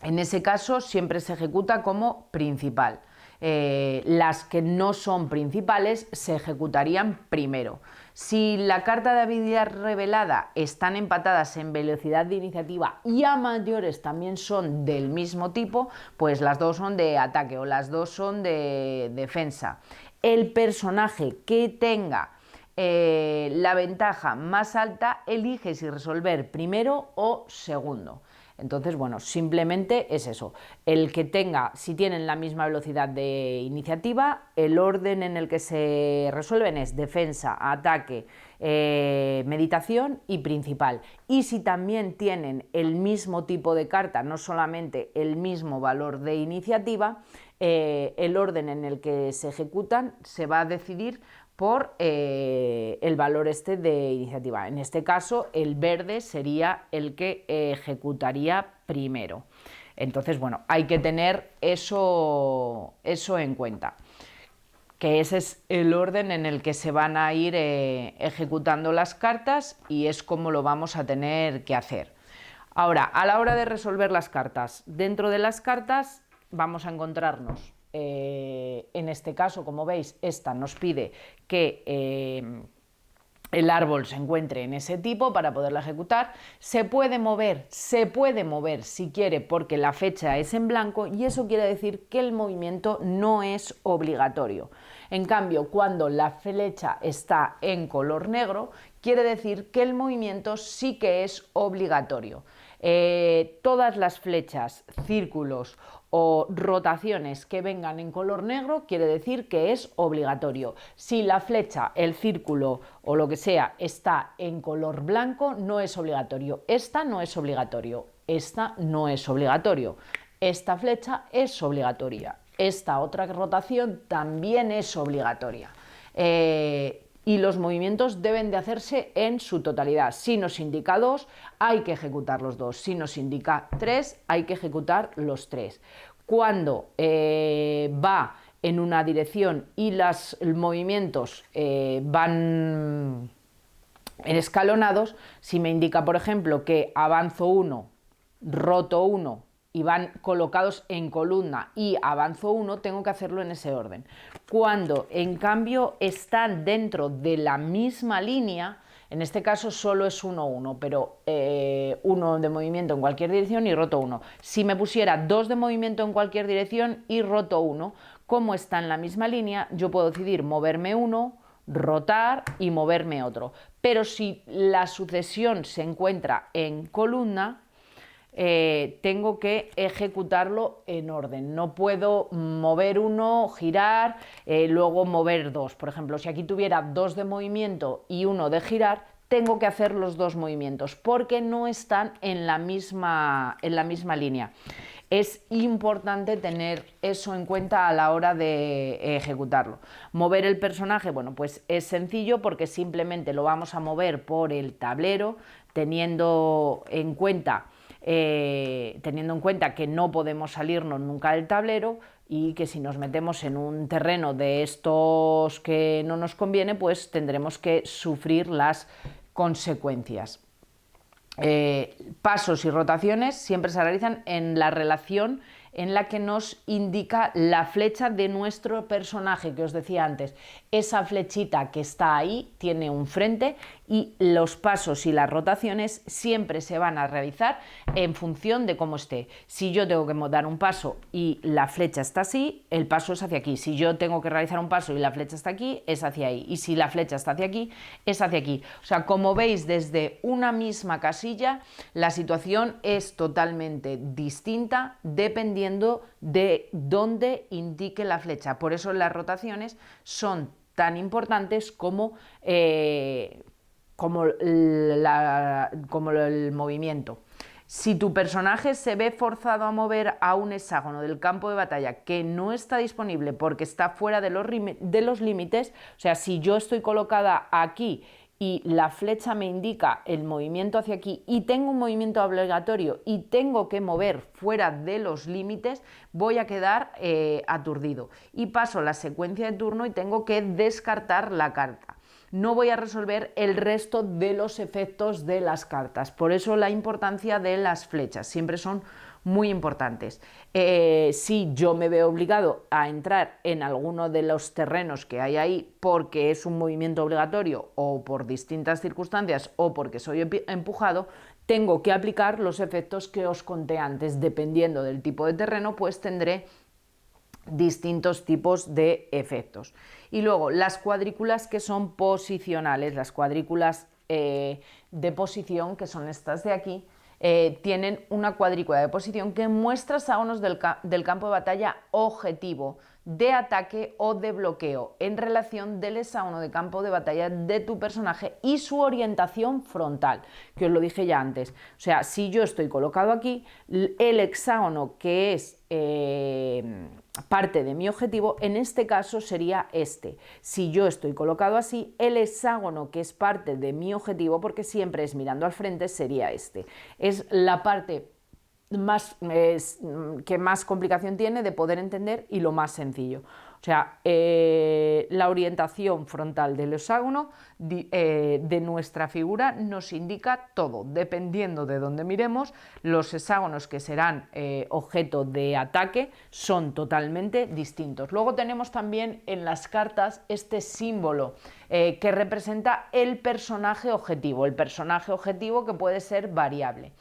A: ese caso siempre se ejecuta como principal. Las que no son principales se ejecutarían primero. Si la carta de habilidad revelada están empatadas en velocidad de iniciativa y a mayores también son del mismo tipo, pues las dos son de ataque o las dos son de defensa. El personaje que tenga la ventaja más alta elige si resolver primero o segundo. Entonces, bueno, simplemente es eso, el que tenga, si tienen la misma velocidad de iniciativa, el orden en el que se resuelven es defensa, ataque, meditación y principal. Y si también tienen el mismo tipo de carta, no solamente el mismo valor de iniciativa, el orden en el que se ejecutan se va a decidir por el valor este de iniciativa. En este caso, el verde sería el que ejecutaría primero. Entonces, bueno, hay que tener eso en cuenta, que ese es el orden en el que se van a ir ejecutando las cartas y es como lo vamos a tener que hacer. Ahora, a la hora de resolver las cartas, dentro de las cartas vamos a encontrarnos, en este caso, como veis, esta nos pide que el árbol se encuentre en ese tipo para poderla ejecutar. Se puede mover si quiere porque la flecha es en blanco y eso quiere decir que el movimiento no es obligatorio. En cambio, cuando la flecha está en color negro, quiere decir que el movimiento sí que es obligatorio. Todas las flechas, círculos o rotaciones que vengan en color negro quiere decir que es obligatorio. Si la flecha, el círculo o lo que sea está en color blanco, no es obligatorio. Esta no es obligatorio. Esta no es obligatorio. Esta flecha es obligatoria. Esta otra rotación también es obligatoria. Y los movimientos deben de hacerse en su totalidad. Si nos indica 2, hay que ejecutar los 2. Si nos indica 3, hay que ejecutar los 3. Cuando va en una dirección y los movimientos van escalonados, si me indica, por ejemplo, que avanzo 1, roto 1, y van colocados en columna y avanzo 1, tengo que hacerlo en ese orden. Cuando en cambio están dentro de la misma línea, en este caso solo es 1-1, pero 1 de movimiento en cualquier dirección y roto 1. Si me pusiera 2 de movimiento en cualquier dirección y roto 1, como está en la misma línea, yo puedo decidir moverme 1, rotar y moverme otro. Pero si la sucesión se encuentra en columna, tengo que ejecutarlo en orden. No puedo mover 1, girar, luego mover 2. Por ejemplo, si aquí tuviera 2 de movimiento y 1 de girar, tengo que hacer los 2 movimientos porque no están en la misma línea. Es importante tener eso en cuenta a la hora de ejecutarlo. Mover el personaje, bueno, pues es sencillo porque simplemente lo vamos a mover por el tablero, teniendo en cuenta que no podemos salirnos nunca del tablero y que si nos metemos en un terreno de estos que no nos conviene, pues tendremos que sufrir las consecuencias. Pasos y rotaciones siempre se realizan en la relación en la que nos indica la flecha de nuestro personaje, que os decía antes. Esa flechita que está ahí tiene un frente y los pasos y las rotaciones siempre se van a realizar en función de cómo esté. Si yo tengo que dar un paso y la flecha está así, el paso es hacia aquí. Si yo tengo que realizar un paso y la flecha está aquí, es hacia ahí. Y si la flecha está hacia aquí, es hacia aquí. O sea, como veis, desde una misma casilla, la situación es totalmente distinta dependiendo de dónde indique la flecha. Por eso las rotaciones son tan importantes como el movimiento. Si tu personaje se ve forzado a mover a un hexágono del campo de batalla que no está disponible porque está fuera de los límites, o sea, si yo estoy colocada aquí y la flecha me indica el movimiento hacia aquí y tengo un movimiento obligatorio y tengo que mover fuera de los límites, voy a quedar aturdido y paso la secuencia de turno y tengo que descartar la carta. No voy a resolver el resto de los efectos de las cartas. Por eso la importancia de las flechas, siempre son muy importantes. Si yo me veo obligado a entrar en alguno de los terrenos que hay ahí porque es un movimiento obligatorio o por distintas circunstancias o porque soy empujado, tengo que aplicar los efectos que os conté antes. Dependiendo del tipo de terreno, pues tendré distintos tipos de efectos. Y luego las cuadrículas que son posicionales, las cuadrículas de posición, que son estas de aquí, tienen una cuadrícula de posición que muestra hexágonos del campo de batalla objetivo, de ataque o de bloqueo en relación del hexágono de campo de batalla de tu personaje y su orientación frontal, que os lo dije ya antes. O sea, si yo estoy colocado aquí, el hexágono que es parte de mi objetivo, en este caso sería este. Si yo estoy colocado así, el hexágono que es parte de mi objetivo, porque siempre es mirando al frente, sería este. Es la parte que más complicación tiene de poder entender y lo más sencillo. O sea, la orientación frontal del hexágono de nuestra figura nos indica todo. Dependiendo de dónde miremos, los hexágonos que serán objeto de ataque son totalmente distintos. Luego tenemos también en las cartas este símbolo que representa el personaje objetivo que puede ser variable.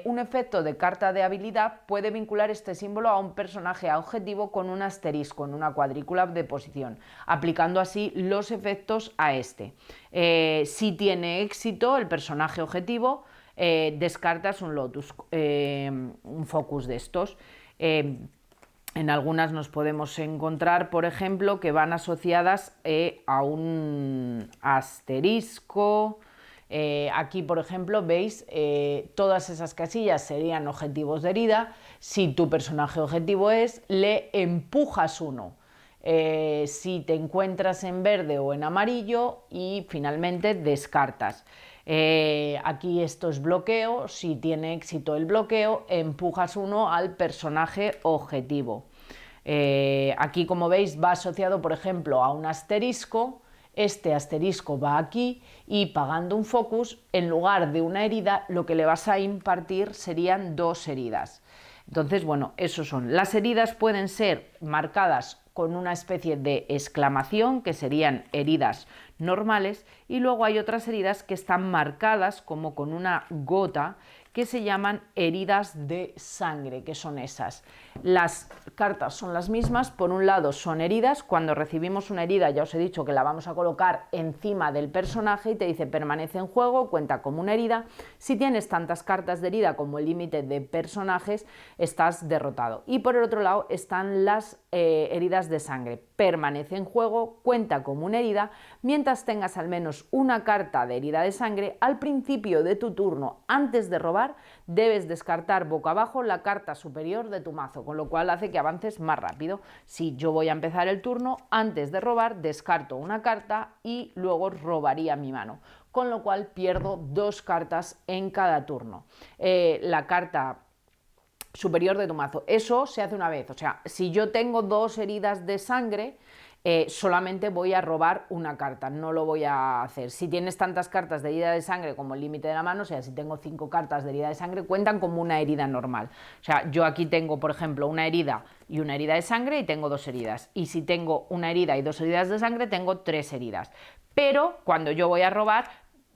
A: Un efecto de carta de habilidad puede vincular este símbolo a un personaje objetivo con un asterisco en una cuadrícula de posición, aplicando así los efectos a este. Si tiene éxito el personaje objetivo, descartas un lotus, un focus de estos. En algunas nos podemos encontrar, por ejemplo, que van asociadas a un asterisco. Aquí, por ejemplo, veis, todas esas casillas serían objetivos de herida. Si tu personaje objetivo es, le empujas uno. Si te encuentras en verde o en amarillo y finalmente descartas. Aquí esto es bloqueo. Si tiene éxito el bloqueo, empujas uno al personaje objetivo. Aquí, como veis, va asociado, por ejemplo, a un asterisco. Este asterisco va aquí y pagando un focus, en lugar de una herida, lo que le vas a impartir serían 2 heridas. Entonces, bueno, esos son. Las heridas pueden ser marcadas con una especie de exclamación, que serían heridas normales, y luego hay otras heridas que están marcadas como con una gota, que se llaman heridas de sangre, que son esas. Las cartas son las mismas. Por un lado son heridas. Cuando recibimos una herida, ya os he dicho que la vamos a colocar encima del personaje y te dice permanece en juego, cuenta como una herida. Si tienes tantas cartas de herida como el límite de personajes, estás derrotado. Y por el otro lado están las heridas de sangre. Permanece en juego, cuenta como una herida. Mientras tengas al menos una carta de herida de sangre, al principio de tu turno, antes de robar, debes descartar boca abajo la carta superior de tu mazo, con lo cual hace que avances más rápido. Si yo voy a empezar el turno, antes de robar, descarto una carta y luego robaría mi mano, con lo cual pierdo 2 cartas en cada turno. La carta superior de tu mazo, eso se hace una vez. O sea, si yo tengo 2 heridas de sangre, solamente voy a robar una carta, no lo voy a hacer. Si tienes tantas cartas de herida de sangre como el límite de la mano, o sea, si tengo 5 cartas de herida de sangre, cuentan como una herida normal. O sea, yo aquí tengo, por ejemplo, una herida y una herida de sangre y tengo 2 heridas. Y si tengo una herida y 2 heridas de sangre, tengo 3 heridas. Pero cuando yo voy a robar,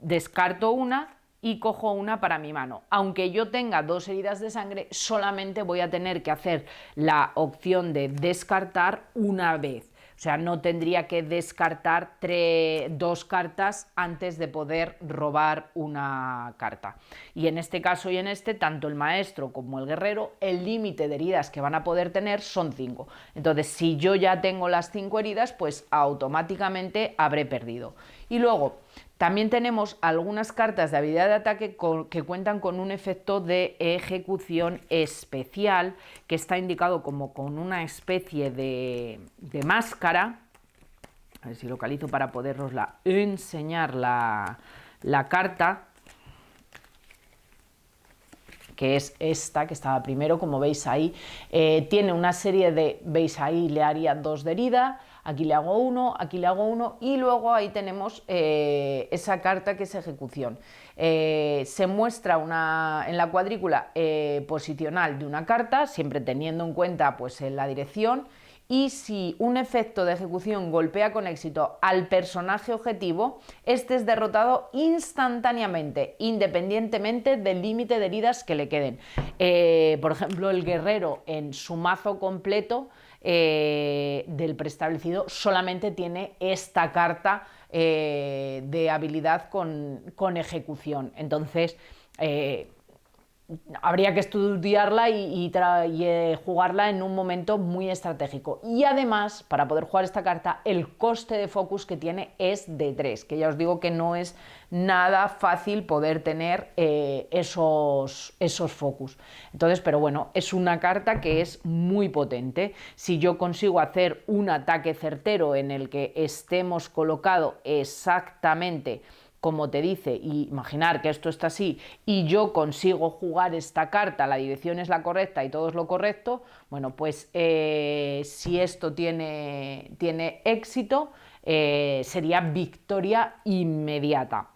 A: descarto una y cojo una para mi mano. Aunque yo tenga 2 heridas de sangre, solamente voy a tener que hacer la opción de descartar una vez. O sea, no tendría que descartar 2 cartas antes de poder robar una carta. Y en este caso y en este, tanto el maestro como el guerrero, el límite de heridas que van a poder tener son 5. Entonces, si yo ya tengo las 5 heridas, pues automáticamente habré perdido. Y luego, también tenemos algunas cartas de habilidad de ataque que cuentan con un efecto de ejecución especial, que está indicado como con una especie de máscara. A ver si localizo para poderosla enseñar la carta, que es esta, que estaba primero, como veis ahí. Tiene una serie de, veis ahí, le haría 2 de herida. Aquí le hago 1, aquí le hago 1 y luego ahí tenemos esa carta que es ejecución. Se muestra en la cuadrícula posicional de una carta, siempre teniendo en cuenta pues, la dirección, y si un efecto de ejecución golpea con éxito al personaje objetivo, este es derrotado instantáneamente, independientemente del límite de heridas que le queden. Por ejemplo, el guerrero en su mazo completo del preestablecido solamente tiene esta carta de habilidad con ejecución. Entonces, habría que estudiarla y jugarla en un momento muy estratégico. Y además, para poder jugar esta carta, el coste de focus que tiene es de 3, que ya os digo que no es nada fácil poder tener esos focus. Entonces, pero bueno, es una carta que es muy potente. Si yo consigo hacer un ataque certero en el que estemos colocado exactamente como te dice, y imaginar que esto está así, y yo consigo jugar esta carta, la dirección es la correcta y todo es lo correcto, bueno, pues si esto tiene éxito, sería victoria inmediata.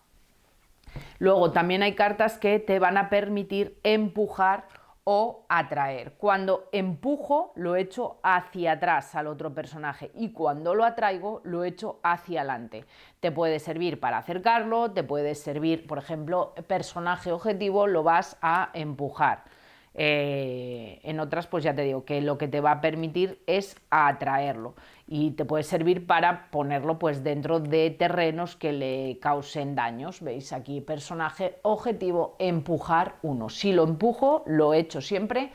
A: Luego también hay cartas que te van a permitir empujar o atraer. Cuando empujo lo echo hacia atrás al otro personaje y cuando lo atraigo lo echo hacia adelante. Te puede servir para acercarlo, te puede servir, por ejemplo, personaje objetivo lo vas a empujar. En otras, pues ya te digo que lo que te va a permitir es atraerlo y te puede servir para ponerlo pues dentro de terrenos que le causen daños. Veis aquí personaje objetivo, empujar 1. Si lo empujo, lo echo siempre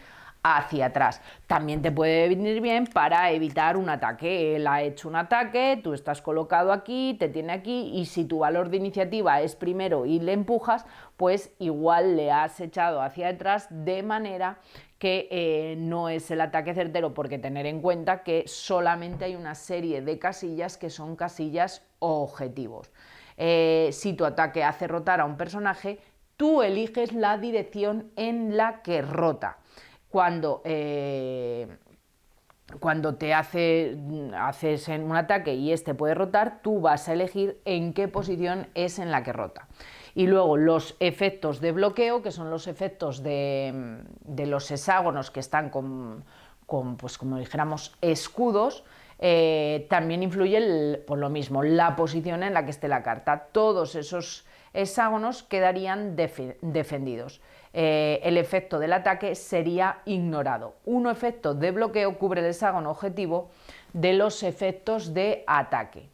A: hacia atrás. También te puede venir bien para evitar un ataque. Él ha hecho un ataque, tú estás colocado aquí, te tiene aquí y si tu valor de iniciativa es primero y le empujas, pues igual le has echado hacia atrás de manera que no es el ataque certero, porque tener en cuenta que solamente hay una serie de casillas que son casillas objetivos. Si tu ataque hace rotar a un personaje, tú eliges la dirección en la que rota. Cuando te haces un ataque y este puede rotar, tú vas a elegir en qué posición es en la que rota. Y luego los efectos de bloqueo, que son los efectos de los hexágonos que están con pues como dijéramos, escudos, también influye por lo mismo, la posición en la que esté la carta. Todos esos hexágonos quedarían defendidos. El efecto del ataque sería ignorado. Un efecto de bloqueo cubre el hexágono objetivo de los efectos de ataque.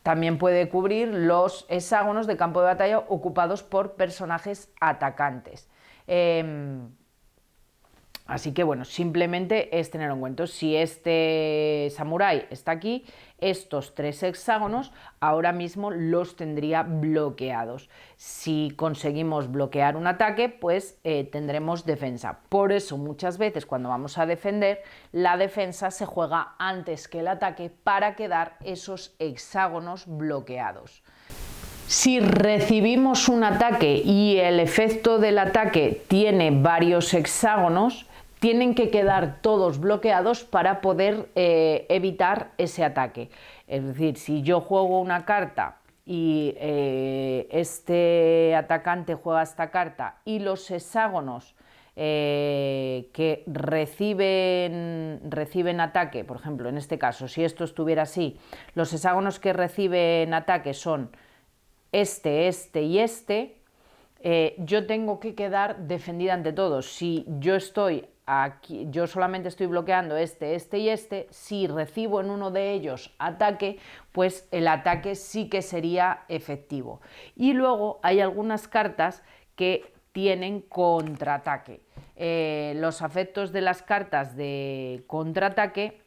A: También puede cubrir los hexágonos de campo de batalla ocupados por personajes atacantes. Así que bueno, simplemente es tenerlo en cuenta. Si este samurái está aquí, estos 3 hexágonos ahora mismo los tendría bloqueados. Si conseguimos bloquear un ataque, pues tendremos defensa. Por eso muchas veces cuando vamos a defender, la defensa se juega antes que el ataque para quedar esos hexágonos bloqueados. Si recibimos un ataque y el efecto del ataque tiene varios hexágonos, tienen que quedar todos bloqueados para poder evitar ese ataque. Es decir, si yo juego una carta y este atacante juega esta carta y los hexágonos que reciben ataque, por ejemplo, en este caso, si esto estuviera así, los hexágonos que reciben ataque son este y este, yo tengo que quedar defendida ante todos. Si yo estoy aquí, yo solamente estoy bloqueando este y este, si recibo en uno de ellos ataque, pues el ataque sí que sería efectivo. Y luego hay algunas cartas que tienen contraataque. Los efectos de las cartas de contraataque,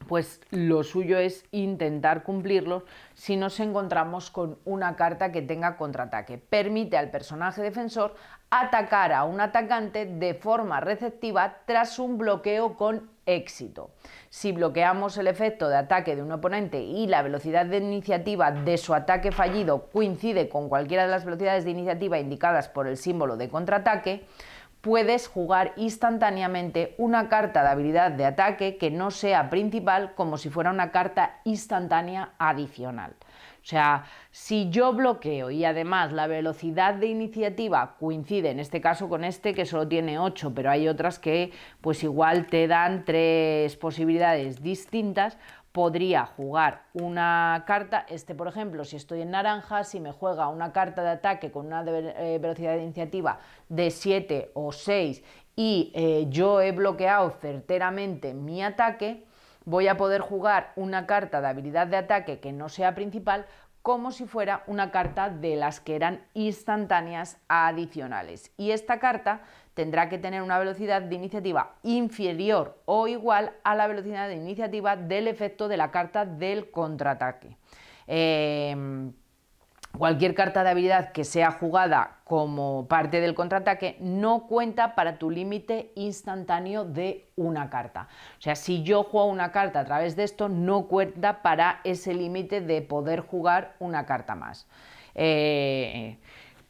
A: pues lo suyo es intentar cumplirlos si nos encontramos con una carta que tenga contraataque. Permite al personaje defensor atacar a un atacante de forma receptiva tras un bloqueo con éxito. Si bloqueamos el efecto de ataque de un oponente y la velocidad de iniciativa de su ataque fallido coincide con cualquiera de las velocidades de iniciativa indicadas por el símbolo de contraataque, puedes jugar instantáneamente una carta de habilidad de ataque que no sea principal, como si fuera una carta instantánea adicional. O sea, si yo bloqueo y además la velocidad de iniciativa coincide, en este caso con este que solo tiene 8, pero hay otras que pues igual te dan 3 posibilidades distintas, podría jugar una carta, por ejemplo, si estoy en naranja, si me juega una carta de ataque con una velocidad de iniciativa de 7 o 6 y yo he bloqueado certeramente mi ataque, voy a poder jugar una carta de habilidad de ataque que no sea principal como si fuera una carta de las que eran instantáneas adicionales. Y esta carta tendrá que tener una velocidad de iniciativa inferior o igual a la velocidad de iniciativa del efecto de la carta del contraataque. Cualquier carta de habilidad que sea jugada como parte del contraataque no cuenta para tu límite instantáneo de una carta. O sea, si yo juego una carta a través de esto, no cuenta para ese límite de poder jugar una carta más.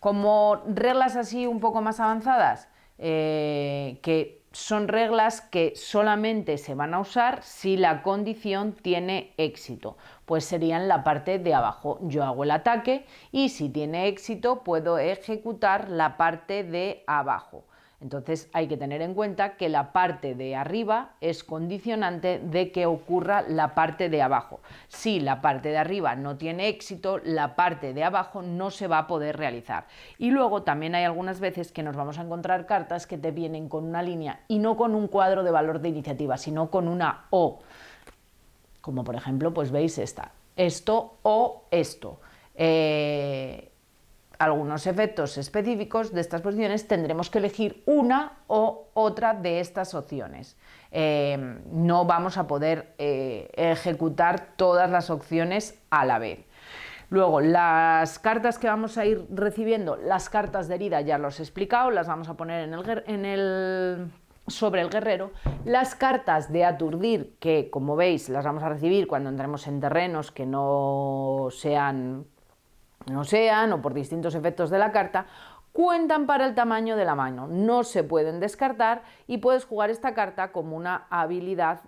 A: Como reglas así un poco más avanzadas, que son reglas que solamente se van a usar si la condición tiene éxito, pues serían la parte de abajo. Yo hago el ataque y si tiene éxito puedo ejecutar la parte de abajo. Entonces hay que tener en cuenta que la parte de arriba es condicionante de que ocurra la parte de abajo. Si la parte de arriba no tiene éxito, la parte de abajo no se va a poder realizar. Y luego también hay algunas veces que nos vamos a encontrar cartas que te vienen con una línea y no con un cuadro de valor de iniciativa, sino con una O. Como por ejemplo, pues veis esta. Esto o esto. Algunos efectos específicos de estas posiciones tendremos que elegir una o otra de estas opciones. No vamos a poder ejecutar todas las opciones a la vez. Luego, las cartas que vamos a ir recibiendo, las cartas de herida ya los he explicado, las vamos a poner sobre el guerrero. Las cartas de aturdir, que como veis las vamos a recibir cuando entremos en terrenos que no sean o por distintos efectos de la carta, cuentan para el tamaño de la mano, no se pueden descartar y puedes jugar esta carta como una habilidad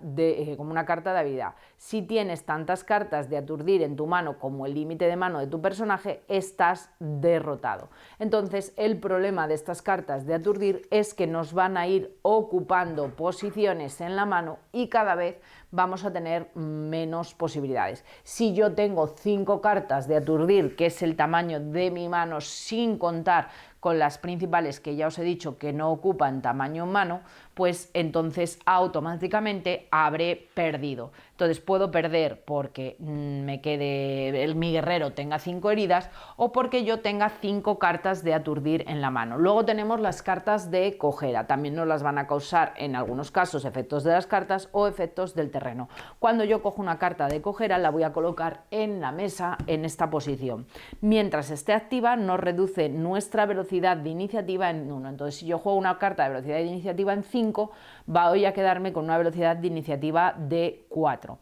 A: como una carta de habilidad. Si tienes tantas cartas de aturdir en tu mano como el límite de mano de tu personaje, estás derrotado. Entonces, el problema de estas cartas de aturdir es que nos van a ir ocupando posiciones en la mano y cada vez vamos a tener menos posibilidades. Si yo tengo 5 cartas de aturdir, que es el tamaño de mi mano sin contar con las principales que ya os he dicho que no ocupan tamaño mano, pues entonces automáticamente habré perdido. Entonces puedo perder porque mi guerrero tenga 5 heridas o porque yo tenga 5 cartas de aturdir en la mano. Luego tenemos las cartas de cojera, también nos las van a causar en algunos casos efectos de las cartas o efectos del terreno. Cuando yo cojo una carta de cojera la voy a colocar en la mesa en esta posición. Mientras esté activa nos reduce nuestra velocidad de iniciativa en 1. Entonces si yo juego una carta de velocidad de iniciativa en 5, voy a quedarme con una velocidad de iniciativa de 4.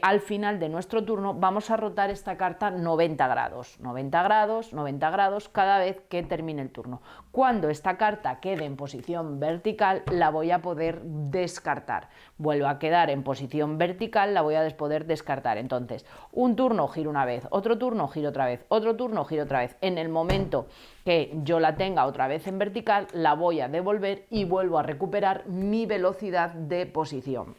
A: Al final de nuestro turno vamos a rotar esta carta 90 grados, 90 grados, 90 grados cada vez que termine el turno. Cuando esta carta quede en posición vertical la voy a poder descartar. Vuelvo a quedar en posición vertical, la voy a poder descartar. Entonces, un turno giro una vez, otro turno giro otra vez, otro turno giro otra vez. En el momento que yo la tenga otra vez en vertical, la voy a devolver y vuelvo a recuperar mi velocidad de posición.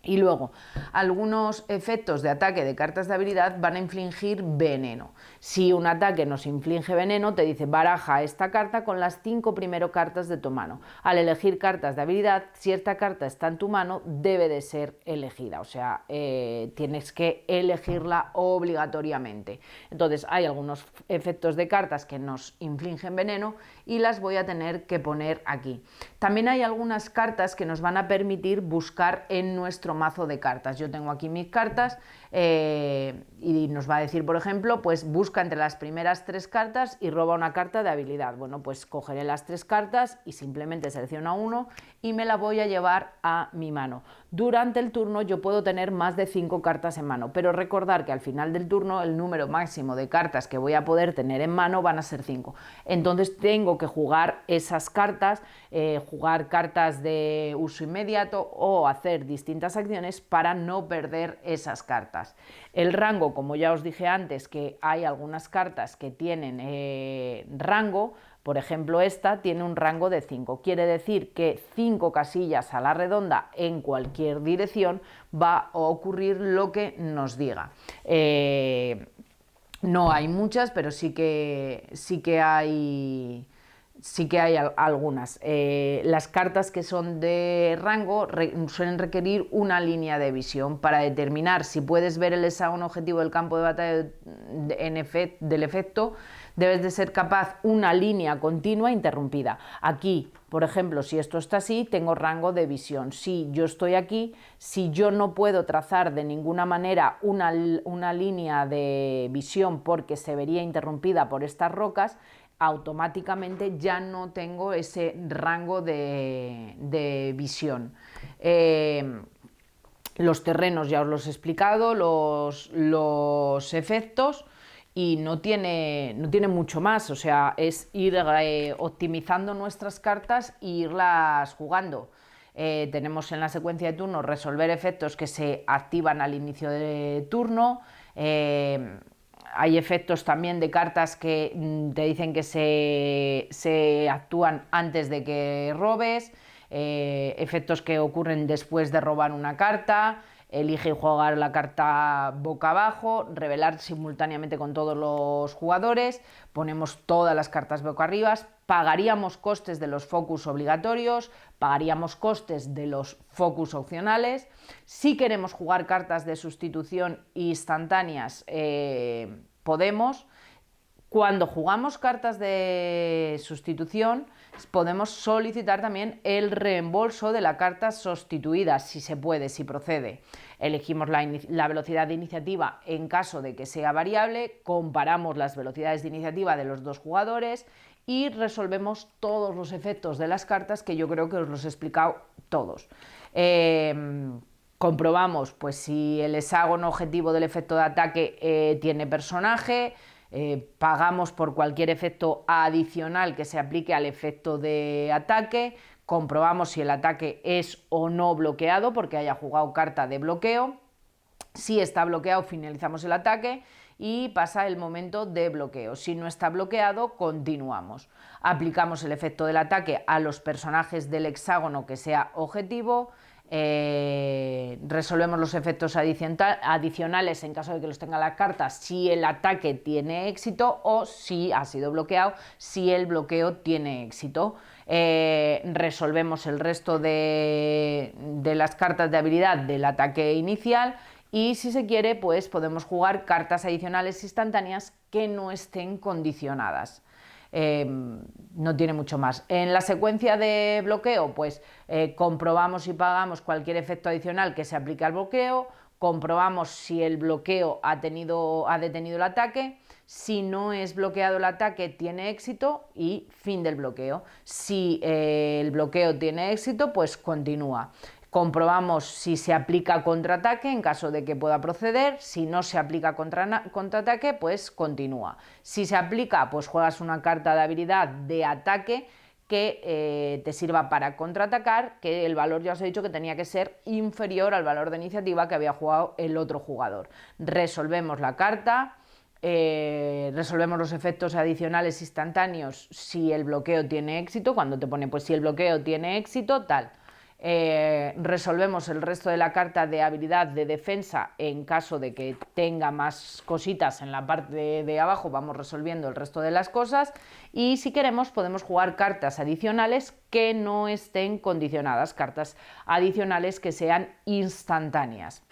A: Y luego, algunos efectos de ataque de cartas de habilidad van a infligir veneno. Si un ataque nos inflige veneno, te dice baraja esta carta con las 5 primeras cartas de tu mano. Al elegir cartas de habilidad, si esta carta está en tu mano, debe de ser elegida. O sea, tienes que elegirla obligatoriamente. Entonces, hay algunos efectos de cartas que nos infligen veneno y las voy a tener que poner aquí. También hay algunas cartas que nos van a permitir buscar en nuestro mazo de cartas. Yo tengo aquí mis cartas y nos va a decir, por ejemplo, pues busca entre las primeras 3 cartas y roba una carta de habilidad. Bueno, pues cogeré las 3 cartas y simplemente selecciono uno y me la voy a llevar a mi mano. Durante el turno yo puedo tener más de 5 cartas en mano, pero recordar que al final del turno el número máximo de cartas que voy a poder tener en mano van a ser 5. Entonces tengo que jugar esas cartas, jugar cartas de uso inmediato o hacer distintas acciones para no perder esas cartas. El rango, como ya os dije antes, que hay algunas cartas que tienen rango. Por ejemplo, esta tiene un rango de 5. Quiere decir que 5 casillas a la redonda en cualquier dirección va a ocurrir lo que nos diga. No hay muchas, pero sí que hay sí que hay algunas. Las cartas que son de rango suelen requerir una línea de visión para determinar si puedes ver el hexágono objetivo del campo de batalla del efecto. Debes de ser capaz una línea continua interrumpida. Aquí, por ejemplo, si esto está así, tengo rango de visión. Si yo estoy aquí, si yo no puedo trazar de ninguna manera una línea de visión porque se vería interrumpida por estas rocas, automáticamente ya no tengo ese rango de visión. Los terrenos ya os los he explicado, los efectos, y no tiene mucho más, o sea, es ir optimizando nuestras cartas e irlas jugando. Tenemos en la secuencia de turno resolver efectos que se activan al inicio de turno. Hay efectos también de cartas que te dicen que se actúan antes de que robes, efectos que ocurren después de robar una carta. Elige jugar la carta boca abajo, revelar simultáneamente con todos los jugadores, ponemos todas las cartas boca arriba, pagaríamos costes de los focus obligatorios, pagaríamos costes de los focus opcionales. Si queremos jugar cartas de sustitución instantáneas, podemos. Cuando jugamos cartas de sustitución, podemos solicitar también el reembolso de la carta sustituida, si se puede, si procede. Elegimos la velocidad de iniciativa en caso de que sea variable, comparamos las velocidades de iniciativa de los dos jugadores y resolvemos todos los efectos de las cartas, que yo creo que os los he explicado todos. Comprobamos pues si el hexágono objetivo del efecto de ataque tiene personaje. Pagamos por cualquier efecto adicional que se aplique al efecto de ataque, comprobamos si el ataque es o no bloqueado porque haya jugado carta de bloqueo. Si está bloqueado, finalizamos el ataque y pasa el momento de bloqueo. Si no está bloqueado, continuamos. Aplicamos el efecto del ataque a los personajes del hexágono que sea objetivo. Resolvemos los efectos adicionales en caso de que los tenga la carta si el ataque tiene éxito, o si ha sido bloqueado si el bloqueo tiene éxito. Resolvemos el resto de las cartas de habilidad del ataque inicial, y si se quiere pues podemos jugar cartas adicionales instantáneas que no estén condicionadas. No tiene mucho más. En la secuencia de bloqueo, pues comprobamos y pagamos cualquier efecto adicional que se aplique al bloqueo, comprobamos si el bloqueo ha detenido el ataque. Si no es bloqueado el ataque, tiene éxito y fin del bloqueo. Si el bloqueo tiene éxito, pues continúa. Comprobamos si se aplica contraataque en caso de que pueda proceder. Si no se aplica contraataque, pues continúa. Si se aplica, pues juegas una carta de habilidad de ataque que te sirva para contraatacar, que el valor ya os he dicho que tenía que ser inferior al valor de iniciativa que había jugado el otro jugador. Resolvemos la carta. Resolvemos los efectos adicionales instantáneos si el bloqueo tiene éxito, cuando te pone pues si el bloqueo tiene éxito, tal. Resolvemos el resto de la carta de habilidad de defensa en caso de que tenga más cositas en la parte de abajo, vamos resolviendo el resto de las cosas, y si queremos podemos jugar cartas adicionales que no estén condicionadas, cartas adicionales que sean instantáneas.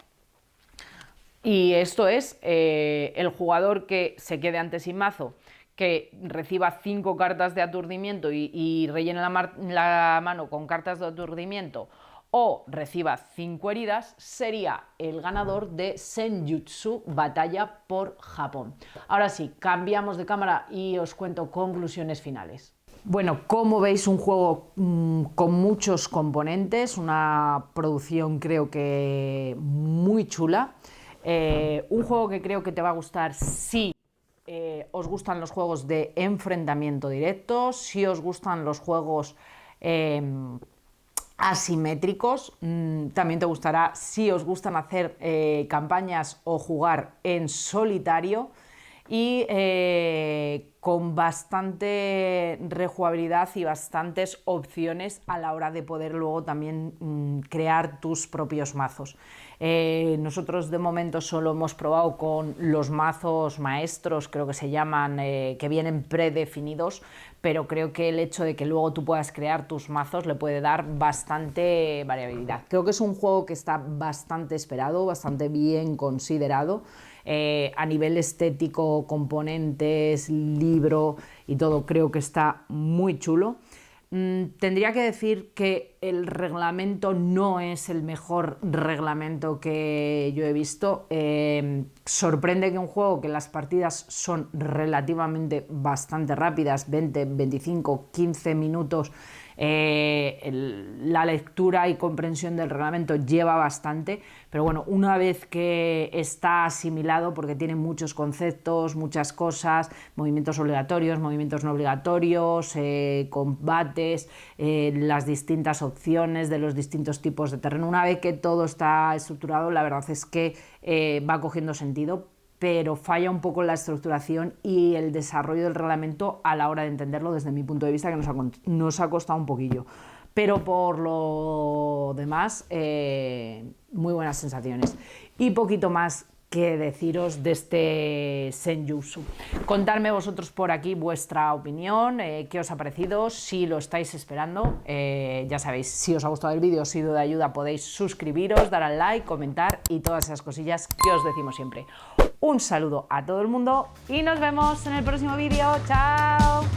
A: Y esto es el jugador que se quede ante sin mazo, que reciba 5 cartas de aturdimiento y rellene la mano con cartas de aturdimiento, o reciba 5 heridas, sería el ganador de Senjutsu Batalla por Japón. Ahora sí, cambiamos de cámara y os cuento conclusiones finales. Bueno, como veis, un juego con muchos componentes, una producción creo que muy chula. Un juego que creo que te va a gustar si os gustan los juegos de enfrentamiento directo, si os gustan los juegos asimétricos, también te gustará si os gustan hacer campañas o jugar en solitario, y con bastante rejugabilidad y bastantes opciones a la hora de poder luego también crear tus propios mazos. Nosotros de momento solo hemos probado con los mazos maestros, creo que se llaman, que vienen predefinidos, pero creo que el hecho de que luego tú puedas crear tus mazos le puede dar bastante variabilidad. Creo que es un juego que está bastante esperado, bastante bien considerado. A nivel estético, componentes, libro y todo, creo que está muy chulo. Tendría que decir que el reglamento no es el mejor reglamento que yo he visto. Sorprende que un juego que las partidas son relativamente bastante rápidas, 20, 25, 15 minutos, la lectura y comprensión del reglamento lleva bastante, pero bueno, una vez que está asimilado, porque tiene muchos conceptos, muchas cosas, movimientos obligatorios, movimientos no obligatorios, combates, las distintas opciones de los distintos tipos de terreno, una vez que todo está estructurado, la verdad es que va cogiendo sentido, pero falla un poco la estructuración y el desarrollo del reglamento a la hora de entenderlo desde mi punto de vista, que nos ha costado un poquillo. Pero por lo demás, muy buenas sensaciones. Y poquito más que deciros de este Senjutsu. Contadme vosotros por aquí vuestra opinión, qué os ha parecido, si lo estáis esperando. Ya sabéis, si os ha gustado el vídeo, os ha sido de ayuda, podéis suscribiros, dar al like, comentar y todas esas cosillas que os decimos siempre. Un saludo a todo el mundo y nos vemos en el próximo vídeo. ¡Chao!